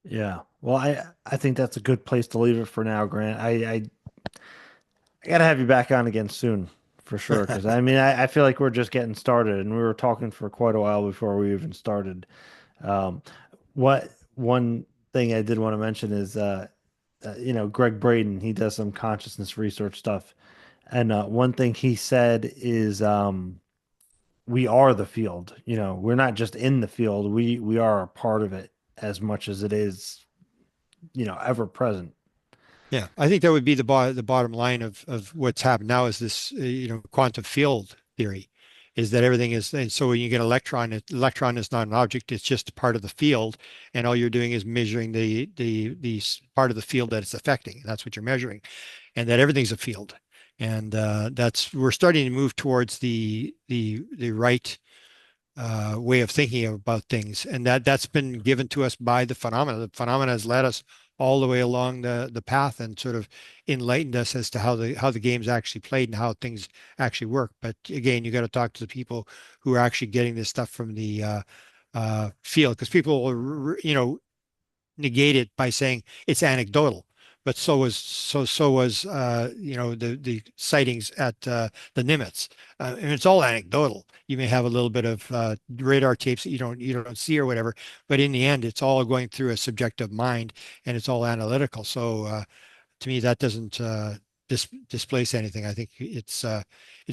yeah, well, I think that's a good place to leave it for now, Grant. I gotta have you back on again soon for sure. Because I mean, I feel like we're just getting started, and we were talking for quite a while before we even started. Um, what one thing I did want to mention is, Greg Braden, he does some consciousness research stuff. And one thing he said is, we are the field. We're not just in the field. We are a part of it as much as it is, ever present. Yeah, I think that would be the bottom line of what's happened now, is this quantum field theory. is that everything is, and so when you get an electron, electron is not an object, it's just a part of the field, and all you're doing is measuring the part of the field that it's affecting. That's what you're measuring, and that everything's a field. And that's we're starting to move towards the right way of thinking about things, and that's been given to us by the phenomena. The phenomena has led us all the way along the path and sort of enlightened us as to how the game's actually played and how things actually work. But again, you got to talk to the people who are actually getting this stuff from the field, because people will, negate it by saying it's anecdotal. But so was the sightings at the Nimitz, and it's all anecdotal. You may have a little bit of radar tapes that you don't see or whatever, but in the end, it's all going through a subjective mind, and it's all analytical. So to me, that doesn't displace anything. I think it's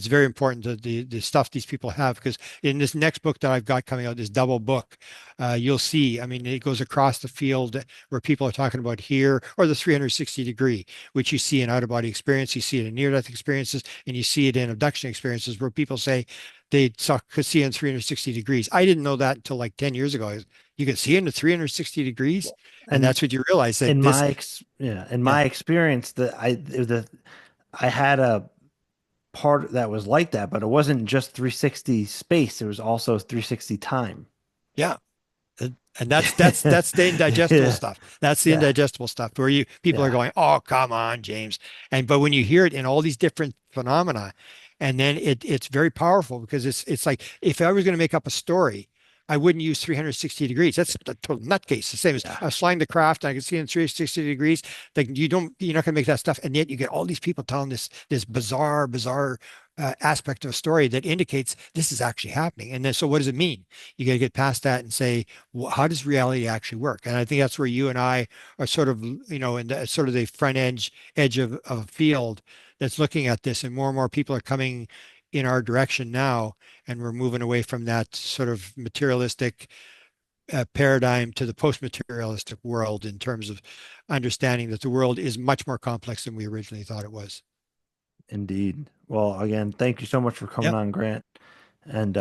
very important that the stuff these people have, because in this next book that I've got coming out, this double book, you'll see. I mean, it goes across the field where people are talking about here, or the 360 degree, which you see in out of body experience, you see it in near death experiences, and you see it in abduction experiences, where people say they could see in 360 degrees. I didn't know that until like 10 years ago. You can see into 360 degrees, and And that's what you realize that in this, in yeah. my experience, I had a part that was like that, but it wasn't just 360 space. It was also 360 time. Yeah. And that's the indigestible Yeah. stuff. That's the Yeah. indigestible stuff where you people are Yeah. going, oh, come on, James. And but when you hear it in all these different phenomena, and then it's very powerful, because it's like if I was going to make up a story, I wouldn't use 360 degrees. That's a total nutcase. The same as Yeah. I was flying the craft and I could see in 360 degrees. Like you're not going to make that stuff. And yet you get all these people telling this bizarre aspect of a story that indicates this is actually happening. And then so what does it mean? You got to get past that and say, well, how does reality actually work? And I think that's where you and I are sort of, in the sort of the front edge of a field that's looking at this, and more people are coming in our direction now, and we're moving away from that sort of materialistic paradigm to the post-materialistic world, in terms of understanding that the world is much more complex than we originally thought it was. Indeed. Well, again, thank you so much for coming Yeah. on, Grant. And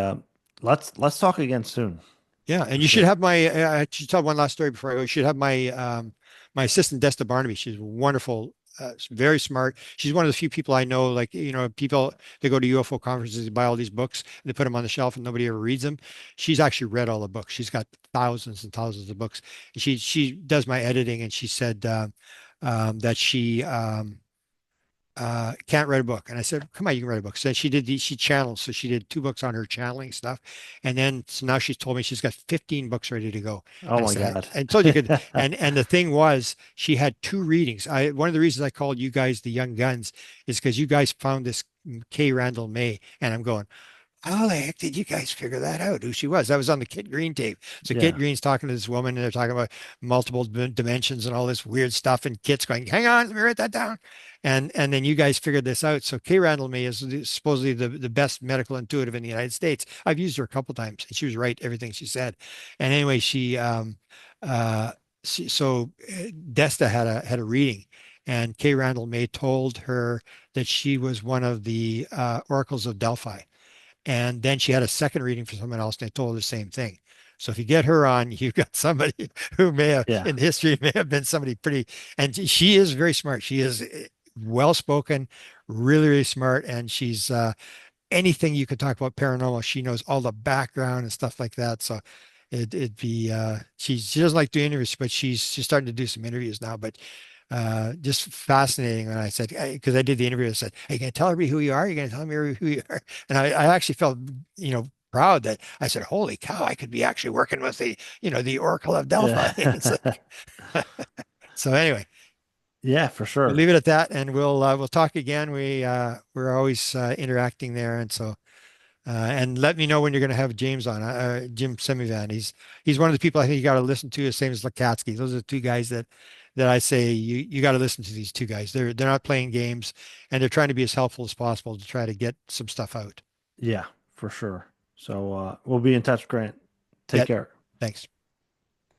let's talk again soon Yeah, for and you should sure. have my. I should tell one last story before I go. You should have my assistant Desta Barnaby. She's wonderful, very smart. She's one of the few people I know. Like people they go to UFO conferences, they buy all these books, and they put them on the shelf, and nobody ever reads them. She's actually read all the books. She's got thousands and thousands of books. She does my editing, and she said that she can't write a book. And I said, come on, you can write a book. So she channels. So she did 2 books on her channeling stuff. And then, so now she's told me she's got 15 books ready to go. Oh And I my said, God. I told you could. And the thing was, she had 2 readings. One of the reasons I called you guys the young guns is because you guys found this Kay Randall May. And I'm going, how the heck did you guys figure that out? Who she was? That was on the Kit Green tape. So Kit Yeah. Green's talking to this woman, and they're talking about multiple dimensions and all this weird stuff. And Kit's going, "Hang on, let me write that down." And then you guys figured this out. So Kay Randall May is supposedly the best medical intuitive in the United States. I've used her a couple times, and she was right everything she said. And anyway, uh Desta had a reading, and Kay Randall May told her that she was one of the oracles of Delphi. And then she had a second reading for someone else, and they told her the same thing. So if you get her on, you've got somebody who may have, Yeah. in history, may have been somebody pretty, and she is very smart. She is well spoken, really smart, and she's anything you could talk about paranormal, she knows all the background and stuff like that. So it'd be she doesn't like doing interviews, but she's starting to do some interviews now. But just fascinating. When I said, because I did the interview, I said, "Are you going to tell everybody who you are? Are you going to tell me who you are?" And I actually felt, proud that I said, "Holy cow, I could be actually working with the Oracle of Delphi." It's Yeah. like, so anyway, Yeah, for we'll sure. leave it at that, and we'll talk again. We're always interacting there, and so. And let me know when you're going to have James on, Jim Semivan. He's one of the people I think you got to listen to, the same as Lakatsky. Those are the 2 guys that I say you got to listen to. These 2 guys. They're not playing games, and they're trying to be as helpful as possible to try to get some stuff out. Yeah, for sure. So we'll be in touch, Grant. Take Yeah, care. thanks.